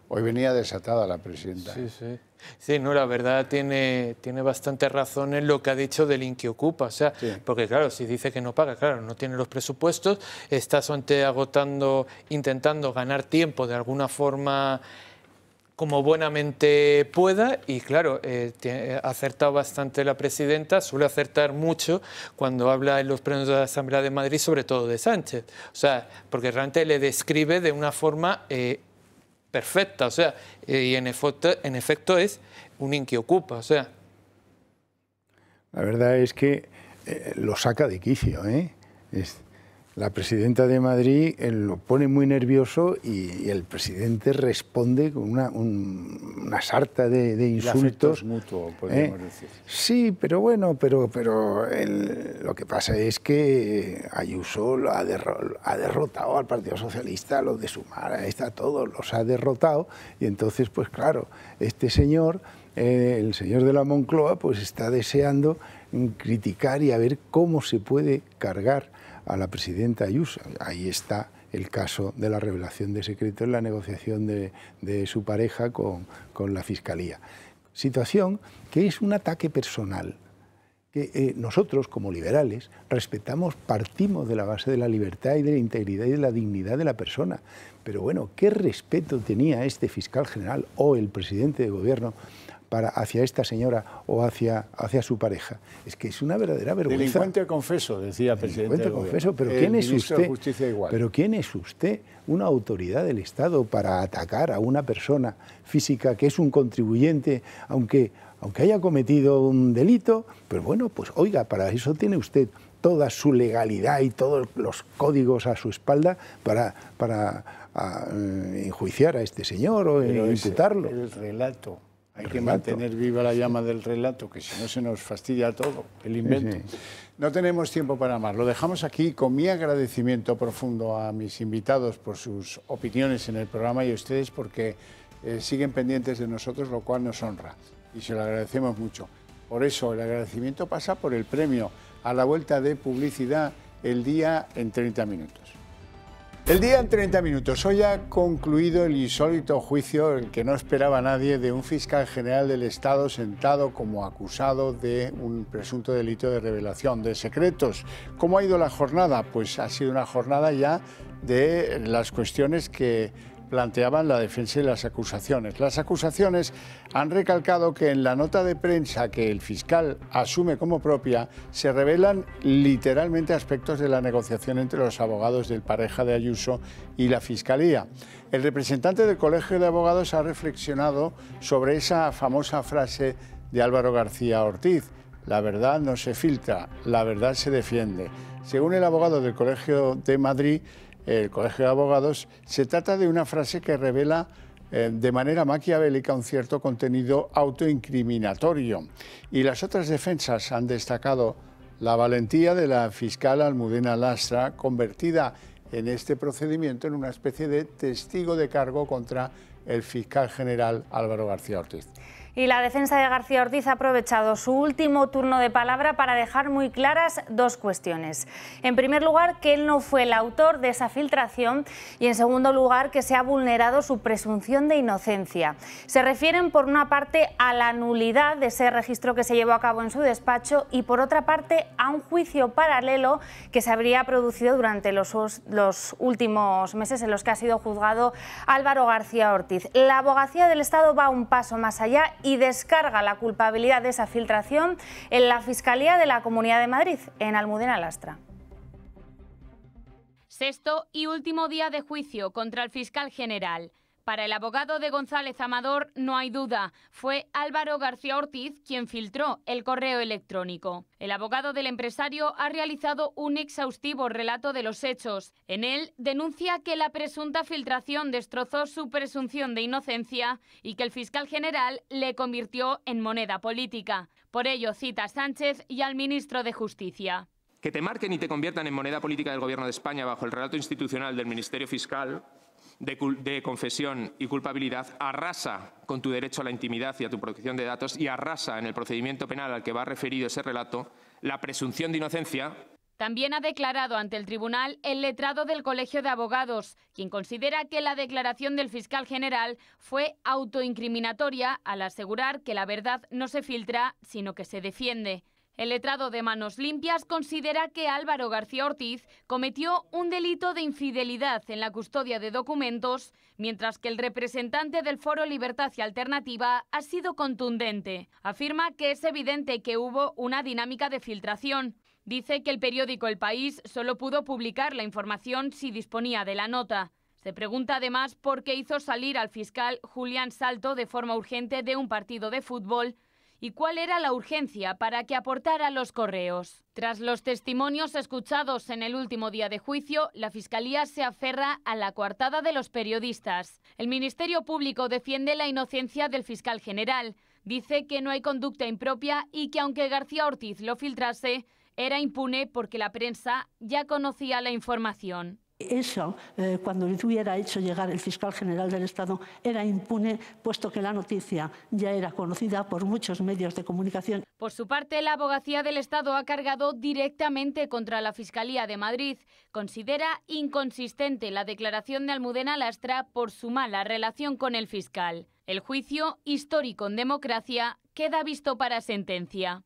Hoy venía desatada la presidenta. Sí, sí. Sí, no, la verdad tiene bastante razón en lo que ha dicho del inquiocupa, o sea, sí. Porque claro, si dice que no paga, claro, no tiene los presupuestos, está intentando ganar tiempo de alguna forma como buenamente pueda y claro, ha acertado bastante la presidenta, suele acertar mucho cuando habla en los plenos de la Asamblea de Madrid, sobre todo de Sánchez, o sea, porque realmente le describe de una forma perfecta, o sea, y en efecto es un inquiocupa, o sea. La verdad es que lo saca de quicio, ¿eh? La presidenta de Madrid lo pone muy nervioso y el presidente responde con una sarta de insultos. Mutuo, podríamos decir. Sí, pero bueno, pero lo que pasa es que Ayuso ha derrotado al Partido Socialista, a los de Sumar, a todos los ha derrotado y entonces, pues claro, este señor, el señor de la Moncloa, pues está deseando criticar y a ver cómo se puede cargar a la presidenta Ayuso. Ahí está el caso de la revelación de secretos en la negociación de su pareja con la Fiscalía. Situación que es un ataque personal, que nosotros como liberales respetamos, partimos de la base de la libertad y de la integridad y de la dignidad de la persona. Pero bueno, ¿qué respeto tenía este fiscal general o el presidente de gobierno hacia esta señora o hacia su pareja? Es que es una verdadera vergüenza. Delincuente confeso, decía el presidente. Delincuente confeso, pero ¿quién es usted? Pero ¿quién es usted? Una autoridad del Estado para atacar a una persona física que es un contribuyente, aunque haya cometido un delito, pero bueno, pues oiga, para eso tiene usted toda su legalidad y todos los códigos a su espalda para enjuiciar a este señor o imputarlo. El relato. Hay que mantener viva la llama del relato, que si no se nos fastidia todo, el invento. Sí, sí. No tenemos tiempo para más. Lo dejamos aquí con mi agradecimiento profundo a mis invitados por sus opiniones en el programa y a ustedes porque siguen pendientes de nosotros, lo cual nos honra y se lo agradecemos mucho. Por eso el agradecimiento pasa por el premio a la vuelta de publicidad, El Día en 30 minutos. El Día en 30 minutos. Hoy ha concluido el insólito juicio, el que no esperaba nadie, de un fiscal general del Estado sentado como acusado de un presunto delito de revelación de secretos. ¿Cómo ha ido la jornada? Pues ha sido una jornada ya de las cuestiones que planteaban la defensa y las acusaciones. Las acusaciones han recalcado que en la nota de prensa que el fiscal asume como propia se revelan literalmente aspectos de la negociación entre los abogados del pareja de Ayuso y la Fiscalía. El representante del Colegio de Abogados ha reflexionado sobre esa famosa frase de Álvaro García Ortiz: la verdad no se filtra, la verdad se defiende. Según el abogado del Colegio de Madrid, el Colegio de Abogados, se trata de una frase que revela de manera maquiavélica un cierto contenido autoincriminatorio. Y las otras defensas han destacado la valentía de la fiscal Almudena Lastra, convertida en este procedimiento en una especie de testigo de cargo contra el fiscal general Álvaro García Ortiz. Y la defensa de García Ortiz ha aprovechado su último turno de palabra para dejar muy claras dos cuestiones. En primer lugar, que él no fue el autor de esa filtración y en segundo lugar, que se ha vulnerado su presunción de inocencia. Se refieren por una parte a la nulidad de ese registro que se llevó a cabo en su despacho y por otra parte a un juicio paralelo que se habría producido durante los últimos meses en los que ha sido juzgado Álvaro García Ortiz. La abogacía del Estado va un paso más allá y descarga la culpabilidad de esa filtración en la Fiscalía de la Comunidad de Madrid, en Almudena Lastra. Sexto y último día de juicio contra el fiscal general. Para el abogado de González Amador no hay duda, fue Álvaro García Ortiz quien filtró el correo electrónico. El abogado del empresario ha realizado un exhaustivo relato de los hechos. En él denuncia que la presunta filtración destrozó su presunción de inocencia y que el fiscal general le convirtió en moneda política. Por ello cita a Sánchez y al ministro de Justicia. Que te marquen y te conviertan en moneda política del Gobierno de España bajo el relato institucional del Ministerio Fiscal de confesión y culpabilidad arrasa con tu derecho a la intimidad y a tu protección de datos y arrasa en el procedimiento penal al que va referido ese relato la presunción de inocencia. También ha declarado ante el tribunal el letrado del Colegio de Abogados, quien considera que la declaración del fiscal general fue autoincriminatoria al asegurar que la verdad no se filtra, sino que se defiende. El letrado de Manos Limpias considera que Álvaro García Ortiz cometió un delito de infidelidad en la custodia de documentos, mientras que el representante del Foro Libertad y Alternativa ha sido contundente. Afirma que es evidente que hubo una dinámica de filtración. Dice que el periódico El País solo pudo publicar la información si disponía de la nota. Se pregunta además por qué hizo salir al fiscal Julián Salto de forma urgente de un partido de fútbol y cuál era la urgencia para que aportara los correos. Tras los testimonios escuchados en el último día de juicio, la Fiscalía se aferra a la coartada de los periodistas. El Ministerio Público defiende la inocencia del fiscal general. Dice que no hay conducta impropia y que aunque García Ortiz lo filtrase, era impune porque la prensa ya conocía la información. Eso, cuando lo hubiera hecho llegar el fiscal general del Estado, era impune, puesto que la noticia ya era conocida por muchos medios de comunicación. Por su parte, la abogacía del Estado ha cargado directamente contra la Fiscalía de Madrid. Considera inconsistente la declaración de Almudena Lastra por su mala relación con el fiscal. El juicio, histórico en democracia, queda visto para sentencia.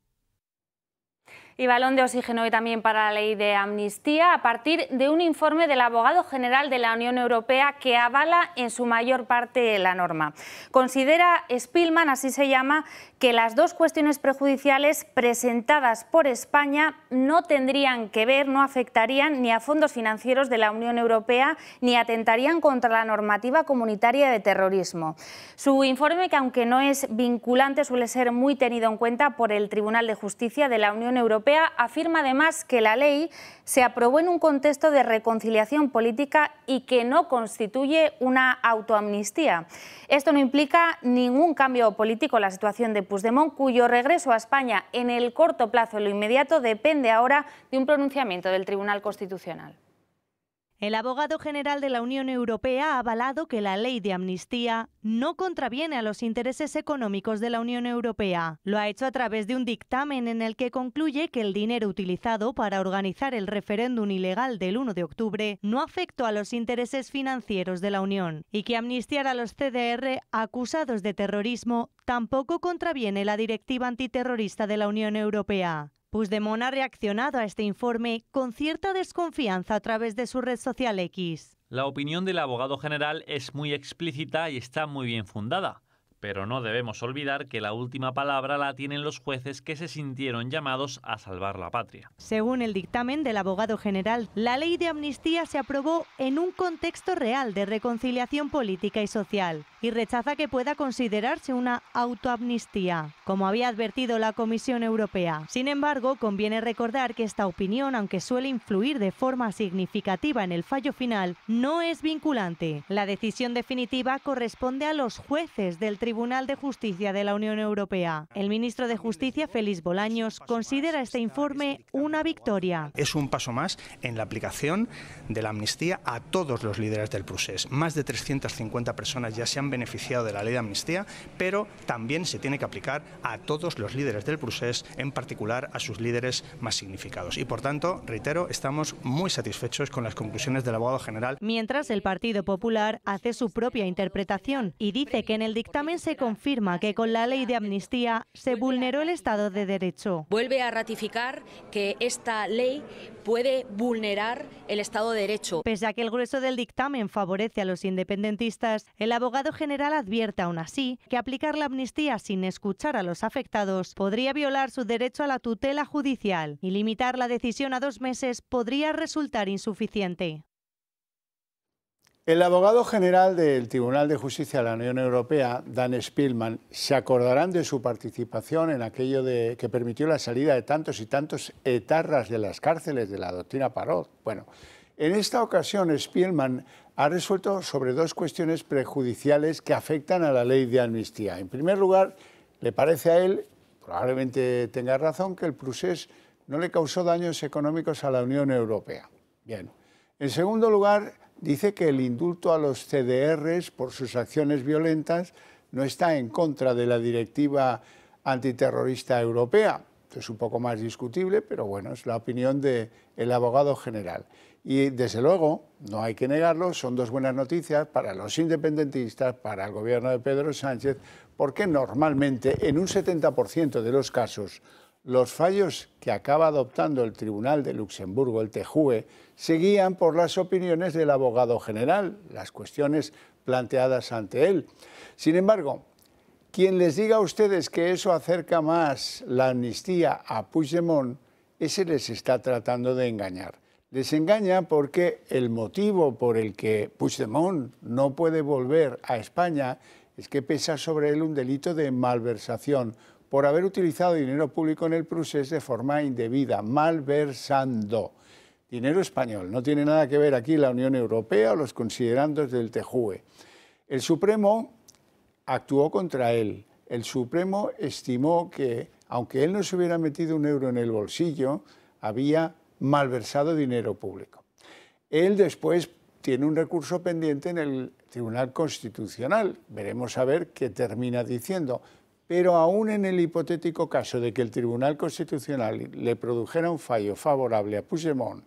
Y balón de oxígeno hoy también para la ley de amnistía, a partir de un informe del abogado general de la Unión Europea que avala en su mayor parte la norma. Considera Spillman, así se llama, que las dos cuestiones prejudiciales presentadas por España no tendrían que ver, no afectarían ni a fondos financieros de la Unión Europea ni atentarían contra la normativa comunitaria de terrorismo. Su informe, que aunque no es vinculante, suele ser muy tenido en cuenta por el Tribunal de Justicia de la Unión Europea, afirma además que la ley se aprobó en un contexto de reconciliación política y que no constituye una autoamnistía. Esto no implica ningún cambio político en la situación de Puigdemont, cuyo regreso a España en el corto plazo, en lo inmediato, depende ahora de un pronunciamiento del Tribunal Constitucional. El abogado general de la Unión Europea ha avalado que la ley de amnistía no contraviene a los intereses económicos de la Unión Europea. Lo ha hecho a través de un dictamen en el que concluye que el dinero utilizado para organizar el referéndum ilegal del 1 de octubre no afectó a los intereses financieros de la Unión y que amnistiar a los CDR acusados de terrorismo tampoco contraviene la directiva antiterrorista de la Unión Europea. Puigdemont ha reaccionado a este informe con cierta desconfianza a través de su red social X. La opinión del abogado general es muy explícita y está muy bien fundada, pero no debemos olvidar que la última palabra la tienen los jueces que se sintieron llamados a salvar la patria. Según el dictamen del abogado general, la ley de amnistía se aprobó en un contexto real de reconciliación política y social y rechaza que pueda considerarse una autoamnistía, como había advertido la Comisión Europea. Sin embargo, conviene recordar que esta opinión, aunque suele influir de forma significativa en el fallo final, no es vinculante. La decisión definitiva corresponde a los jueces del Tribunal de Justicia de la Unión Europea. El ministro de Justicia, Félix Bolaños, considera este informe una victoria. Es un paso más en la aplicación de la amnistía a todos los líderes del procés. Más de 350 personas ya se han beneficiado de la ley de amnistía, pero también se tiene que aplicar a todos los líderes del procés, en particular a sus líderes más significados. Y por tanto, reitero, estamos muy satisfechos con las conclusiones del abogado general. Mientras, el Partido Popular hace su propia interpretación y dice que en el dictamen se confirma que con la ley de amnistía se vulneró el Estado de Derecho. Vuelve a ratificar que esta ley puede vulnerar el Estado de Derecho. Pese a que el grueso del dictamen favorece a los independentistas, el abogado general advierte aún así que aplicar la amnistía sin escuchar a los afectados podría violar su derecho a la tutela judicial y limitar la decisión a 2 meses podría resultar insuficiente. El abogado general del Tribunal de Justicia de la Unión Europea, Dan Spielman, se acordarán de su participación en aquello que permitió la salida de tantos y tantos etarras de las cárceles de la doctrina Parot. Bueno, en esta ocasión Spielman ha resuelto sobre 2 cuestiones prejudiciales que afectan a la ley de amnistía. En primer lugar, le parece a él, probablemente tenga razón, que el procés no le causó daños económicos a la Unión Europea. Bien. En segundo lugar, dice que el indulto a los CDRs por sus acciones violentas no está en contra de la directiva antiterrorista europea. Esto es un poco más discutible, pero bueno, es la opinión del abogado general. Y desde luego, no hay que negarlo, son 2 buenas noticias para los independentistas, para el gobierno de Pedro Sánchez, porque normalmente en un 70% de los casos los fallos que acaba adoptando el Tribunal de Luxemburgo, el TJUE, se guían por las opiniones del abogado general, las cuestiones planteadas ante él. Sin embargo, quien les diga a ustedes que eso acerca más la amnistía a Puigdemont, ese les está tratando de engañar. Les engaña porque el motivo por el que Puigdemont no puede volver a España es que pesa sobre él un delito de malversación por haber utilizado dinero público en el procés de forma indebida, malversando. Dinero español, no tiene nada que ver aquí la Unión Europea o los considerandos del TJUE. El Supremo actuó contra él. El Supremo estimó que, aunque él no se hubiera metido 1 euro en el bolsillo, había malversado dinero público. Él después tiene un recurso pendiente en el Tribunal Constitucional. Veremos a ver qué termina diciendo. Pero aún en el hipotético caso de que el Tribunal Constitucional le produjera un fallo favorable a Puigdemont,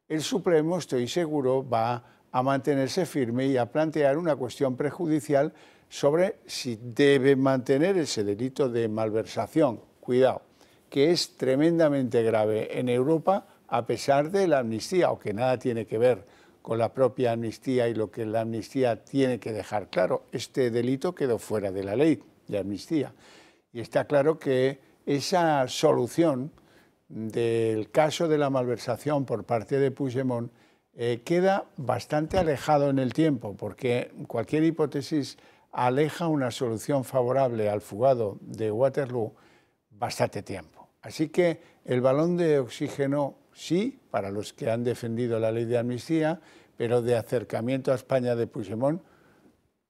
el Supremo, estoy seguro, va a mantenerse firme y a plantear una cuestión prejudicial sobre si debe mantener ese delito de malversación. Cuidado, que es tremendamente grave en Europa a pesar de la amnistía, aunque nada tiene que ver con la propia amnistía y lo que la amnistía tiene que dejar claro. Este delito quedó fuera de la ley de amnistía. Y está claro que esa solución del caso de la malversación por parte de Puigdemont queda bastante alejado en el tiempo, porque cualquier hipótesis aleja una solución favorable al fugado de Waterloo bastante tiempo. Así que el balón de oxígeno sí, para los que han defendido la ley de amnistía, pero de acercamiento a España de Puigdemont,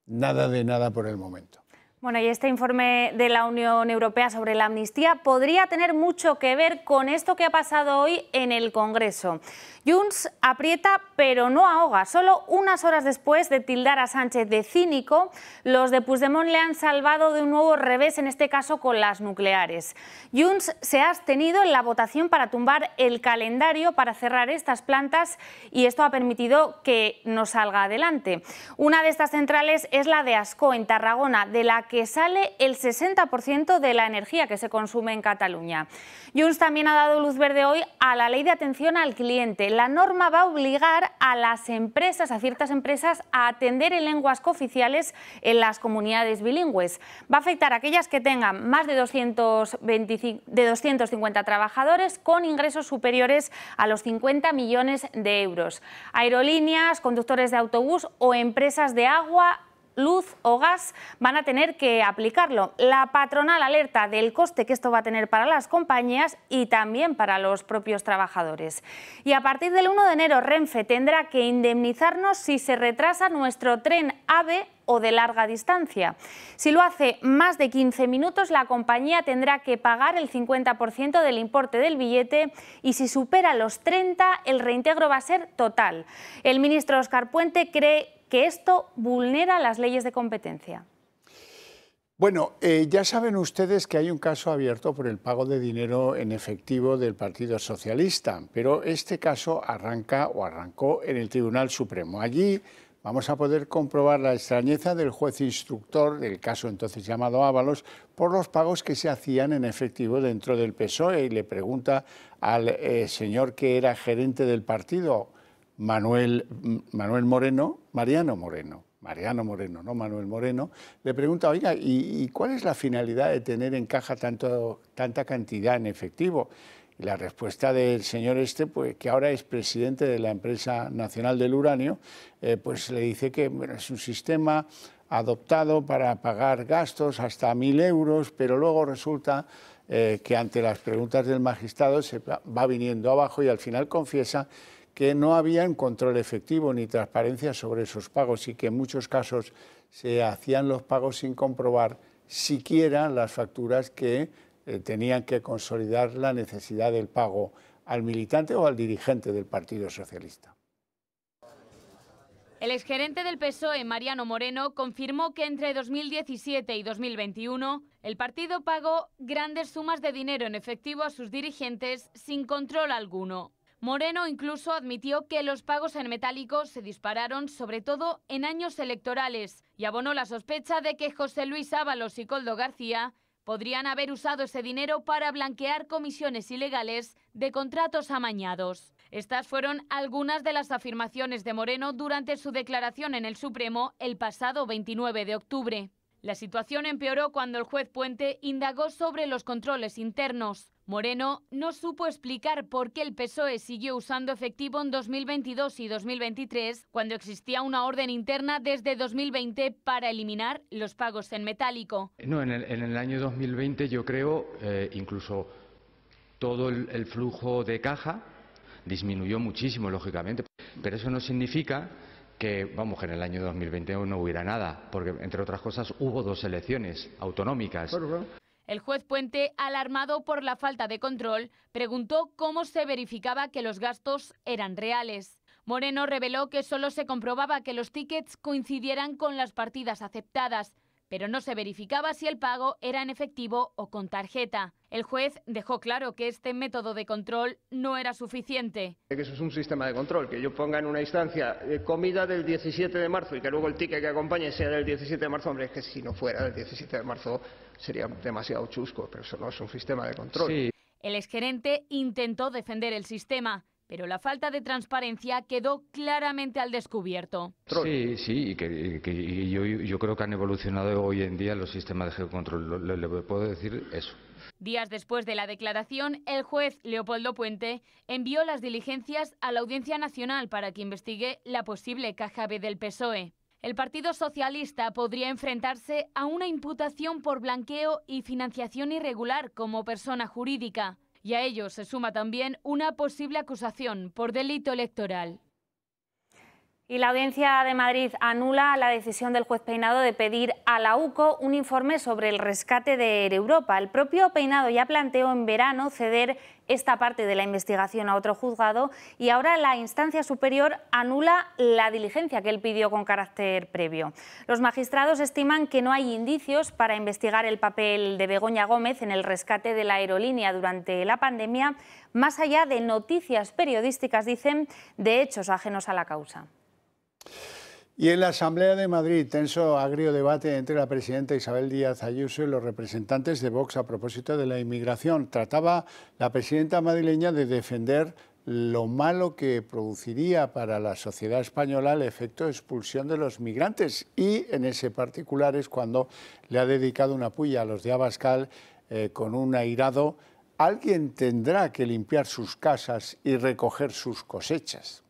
nada de nada por el momento. Bueno, y este informe de la Unión Europea sobre la amnistía podría tener mucho que ver con esto que ha pasado hoy en el Congreso. Junts aprieta pero no ahoga. Solo unas horas después de tildar a Sánchez de cínico, los de Puigdemont le han salvado de un nuevo revés, en este caso con las nucleares. Junts se ha abstenido en la votación para tumbar el calendario para cerrar estas plantas y esto ha permitido que no salga adelante. Una de estas centrales es la de Ascó, en Tarragona, de la que sale el 60% de la energía que se consume en Cataluña. Junts también ha dado luz verde hoy a la ley de atención al cliente. La norma va a obligar a las empresas, a ciertas empresas, a atender en lenguas cooficiales en las comunidades bilingües. Va a afectar a aquellas que tengan más de 250 trabajadores con ingresos superiores a los 50 millones de euros. Aerolíneas, conductores de autobús o empresas de agua, luz o gas van a tener que aplicarlo. La patronal alerta del coste que esto va a tener para las compañías y también para los propios trabajadores. Y a partir del 1 de enero Renfe tendrá que indemnizarnos si se retrasa nuestro tren AVE o de larga distancia. Si lo hace más de 15 minutos, la compañía tendrá que pagar el 50% del importe del billete y si supera los 30, el reintegro va a ser total. El ministro Óscar Puente cree que esto vulnera las leyes de competencia. Bueno, ya saben ustedes que hay un caso abierto por el pago de dinero en efectivo del Partido Socialista, pero este caso arrancó en el Tribunal Supremo. Allí vamos a poder comprobar la extrañeza del juez instructor del caso entonces llamado Ábalos por los pagos que se hacían en efectivo dentro del PSOE y le pregunta al señor que era gerente del partido, Mariano Moreno, no Manuel Moreno, le pregunta, oiga, ¿y cuál es la finalidad de tener en caja tanta cantidad en efectivo? Y la respuesta del señor pues, que ahora es presidente de la Empresa Nacional del Uranio, pues le dice que bueno, es un sistema adoptado para pagar gastos hasta 1.000 euros, pero luego resulta que ante las preguntas del magistrado se va viniendo abajo y al final confiesa que no había un control efectivo ni transparencia sobre esos pagos y que en muchos casos se hacían los pagos sin comprobar siquiera las facturas que tenían que consolidar la necesidad del pago al militante o al dirigente del Partido Socialista. El exgerente del PSOE, Mariano Moreno, confirmó que entre 2017 y 2021 el partido pagó grandes sumas de dinero en efectivo a sus dirigentes sin control alguno. Moreno incluso admitió que los pagos en metálico se dispararon sobre todo en años electorales y abonó la sospecha de que José Luis Ábalos y Koldo García podrían haber usado ese dinero para blanquear comisiones ilegales de contratos amañados. Estas fueron algunas de las afirmaciones de Moreno durante su declaración en el Supremo el pasado 29 de octubre. La situación empeoró cuando el juez Puente indagó sobre los controles internos. Moreno no supo explicar por qué el PSOE siguió usando efectivo en 2022 y 2023, cuando existía una orden interna desde 2020 para eliminar los pagos en metálico. No, en el año 2020 yo creo incluso todo el flujo de caja disminuyó muchísimo, lógicamente, pero eso no significa que, vamos, que en el año 2020 no hubiera nada, porque, entre otras cosas, hubo 2 elecciones autonómicas. El juez Puente, alarmado por la falta de control, preguntó cómo se verificaba que los gastos eran reales. Moreno reveló que solo se comprobaba que los tickets coincidieran con las partidas aceptadas, pero no se verificaba si el pago era en efectivo o con tarjeta. El juez dejó claro que este método de control no era suficiente. Que eso es un sistema de control, que yo ponga en una instancia comida del 17 de marzo y que luego el ticket que acompañe sea del 17 de marzo, hombre, es que si no fuera del 17 de marzo sería demasiado chusco, pero eso no es un sistema de control. Sí. El exgerente intentó defender el sistema, pero la falta de transparencia quedó claramente al descubierto. Sí, y que yo creo que han evolucionado hoy en día los sistemas de control, le puedo decir eso. Días después de la declaración, el juez Leopoldo Puente envió las diligencias a la Audiencia Nacional para que investigue la posible caja B del PSOE. El Partido Socialista podría enfrentarse a una imputación por blanqueo y financiación irregular como persona jurídica. Y a ello se suma también una posible acusación por delito electoral. Y la Audiencia de Madrid anula la decisión del juez Peinado de pedir a la UCO un informe sobre el rescate de Air Europa. El propio Peinado ya planteó en verano ceder esta parte de la investigación a otro juzgado y ahora la instancia superior anula la diligencia que él pidió con carácter previo. Los magistrados estiman que no hay indicios para investigar el papel de Begoña Gómez en el rescate de la aerolínea durante la pandemia, más allá de noticias periodísticas, dicen, de hechos ajenos a la causa. Y en la Asamblea de Madrid, tenso agrio debate entre la presidenta Isabel Díaz Ayuso y los representantes de Vox a propósito de la inmigración. Trataba la presidenta madrileña de defender lo malo que produciría para la sociedad española el efecto de expulsión de los migrantes. Y en ese particular es cuando le ha dedicado una puya a los de Abascal con un airado: alguien tendrá que limpiar sus casas y recoger sus cosechas.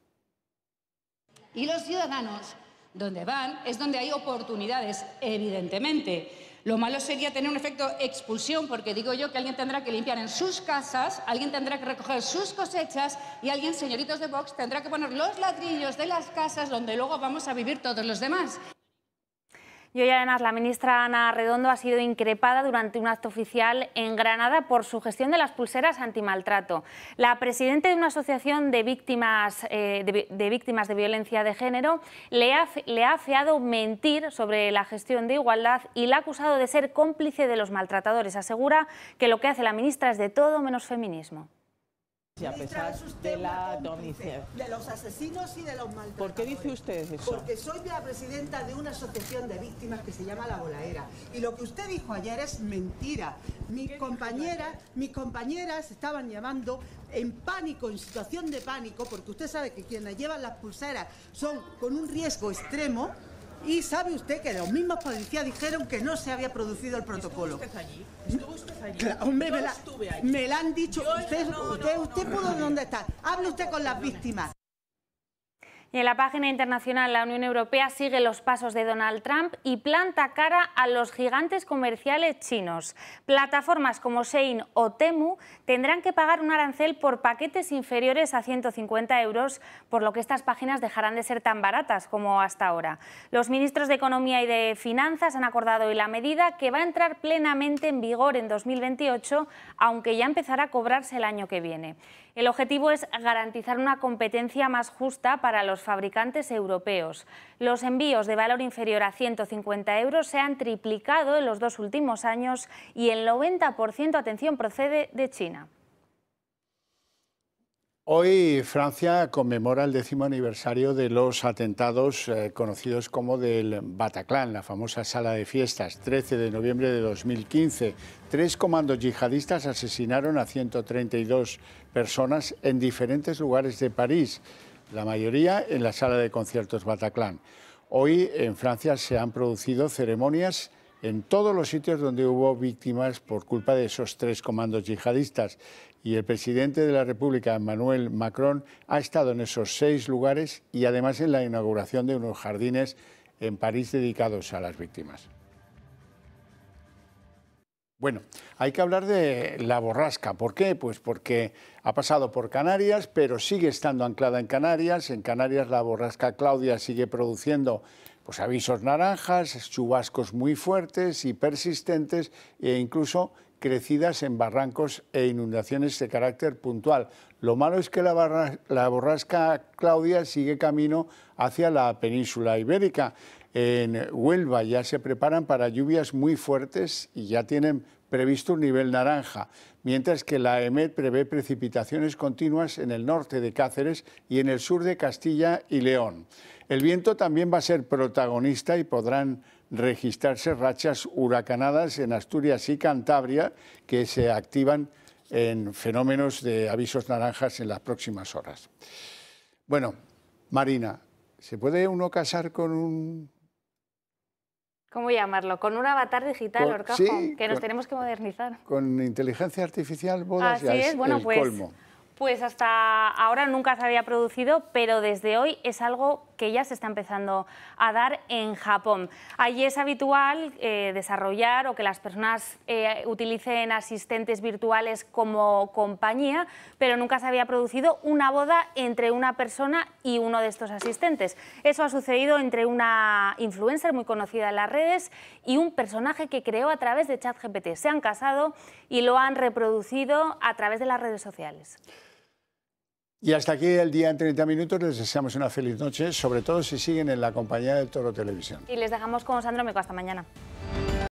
Y los ciudadanos, donde van, es donde hay oportunidades, evidentemente. Lo malo sería tener un efecto expulsión, porque digo yo que alguien tendrá que limpiar en sus casas, alguien tendrá que recoger sus cosechas y alguien, señoritos de Vox, tendrá que poner los ladrillos de las casas donde luego vamos a vivir todos los demás. Y hoy además la ministra Ana Redondo ha sido increpada durante un acto oficial en Granada por su gestión de las pulseras antimaltrato. La presidenta de una asociación de víctimas de violencia de género le ha afeado mentir sobre la gestión de igualdad y la ha acusado de ser cómplice de los maltratadores. Asegura que lo que hace la ministra es de todo menos feminismo. Y a pesar de la dominación de los asesinos y de los maltratadores. ¿Por qué dice usted eso? Porque soy la presidenta de una asociación de víctimas que se llama La Bolaera. Y lo que usted dijo ayer es mentira. Mis compañeras estaban llamando en pánico, en situación de pánico, porque usted sabe que quienes llevan las pulseras son con un riesgo extremo. Y sabe usted que los mismos policías dijeron que no se había producido el protocolo. ¿Estuvo usted allí? ¿Estuvo usted allí? Claro, hombre, Yo estuve allí. me la han dicho. Usted pudo dónde está. Hable usted con las víctimas. Y en la página internacional, la Unión Europea sigue los pasos de Donald Trump y planta cara a los gigantes comerciales chinos. Plataformas como Shein o Temu tendrán que pagar un arancel por paquetes inferiores a 150 euros, por lo que estas páginas dejarán de ser tan baratas como hasta ahora. Los ministros de Economía y de Finanzas han acordado hoy la medida, que va a entrar plenamente en vigor en 2028, aunque ya empezará a cobrarse el año que viene. El objetivo es garantizar una competencia más justa para los fabricantes europeos. Los envíos de valor inferior a 150 euros se han triplicado en los 2 últimos años y el 90%, atención, procede de China. Hoy Francia conmemora el 10º aniversario de los atentados conocidos como del Bataclan, la famosa sala de fiestas, 13 de noviembre de 2015. 3 comandos yihadistas asesinaron a 132 personas en diferentes lugares de París, la mayoría en la sala de conciertos Bataclan. Hoy en Francia se han producido ceremonias en todos los sitios donde hubo víctimas por culpa de esos 3 comandos yihadistas. Y el presidente de la República, Emmanuel Macron, ha estado en esos 6 lugares y además en la inauguración de unos jardines en París dedicados a las víctimas. Bueno, hay que hablar de la borrasca. ¿Por qué? Pues porque ha pasado por Canarias, pero sigue estando anclada en Canarias. En Canarias la borrasca Claudia sigue produciendo pues avisos naranjas, chubascos muy fuertes y persistentes e incluso crecidas en barrancos e inundaciones de carácter puntual. Lo malo es que la borrasca Claudia sigue camino hacia la península ibérica. En Huelva ya se preparan para lluvias muy fuertes y ya tienen previsto un nivel naranja, mientras que la EMET prevé precipitaciones continuas en el norte de Cáceres y en el sur de Castilla y León. El viento también va a ser protagonista y podrán registrarse rachas huracanadas en Asturias y Cantabria que se activan en fenómenos de avisos naranjas en las próximas horas. Bueno, Marina, ¿se puede uno casar con un... ¿Cómo llamarlo? Con un avatar digital, Horcajo, sí, que nos tenemos que modernizar. Con inteligencia artificial, bodas, así ya es, bueno, el colmo. Pues hasta ahora nunca se había producido, pero desde hoy es algo que ya se está empezando a dar en Japón. Allí es habitual desarrollar o que las personas utilicen asistentes virtuales como compañía, pero nunca se había producido una boda entre una persona y uno de estos asistentes. Eso ha sucedido entre una influencer muy conocida en las redes y un personaje que creó a través de ChatGPT. Se han casado y lo han reproducido a través de las redes sociales. Y hasta aquí el día en 30 minutos. Les deseamos una feliz noche, sobre todo si siguen en la compañía del Toro Televisión. Y les dejamos con Sandro Meco. Hasta mañana.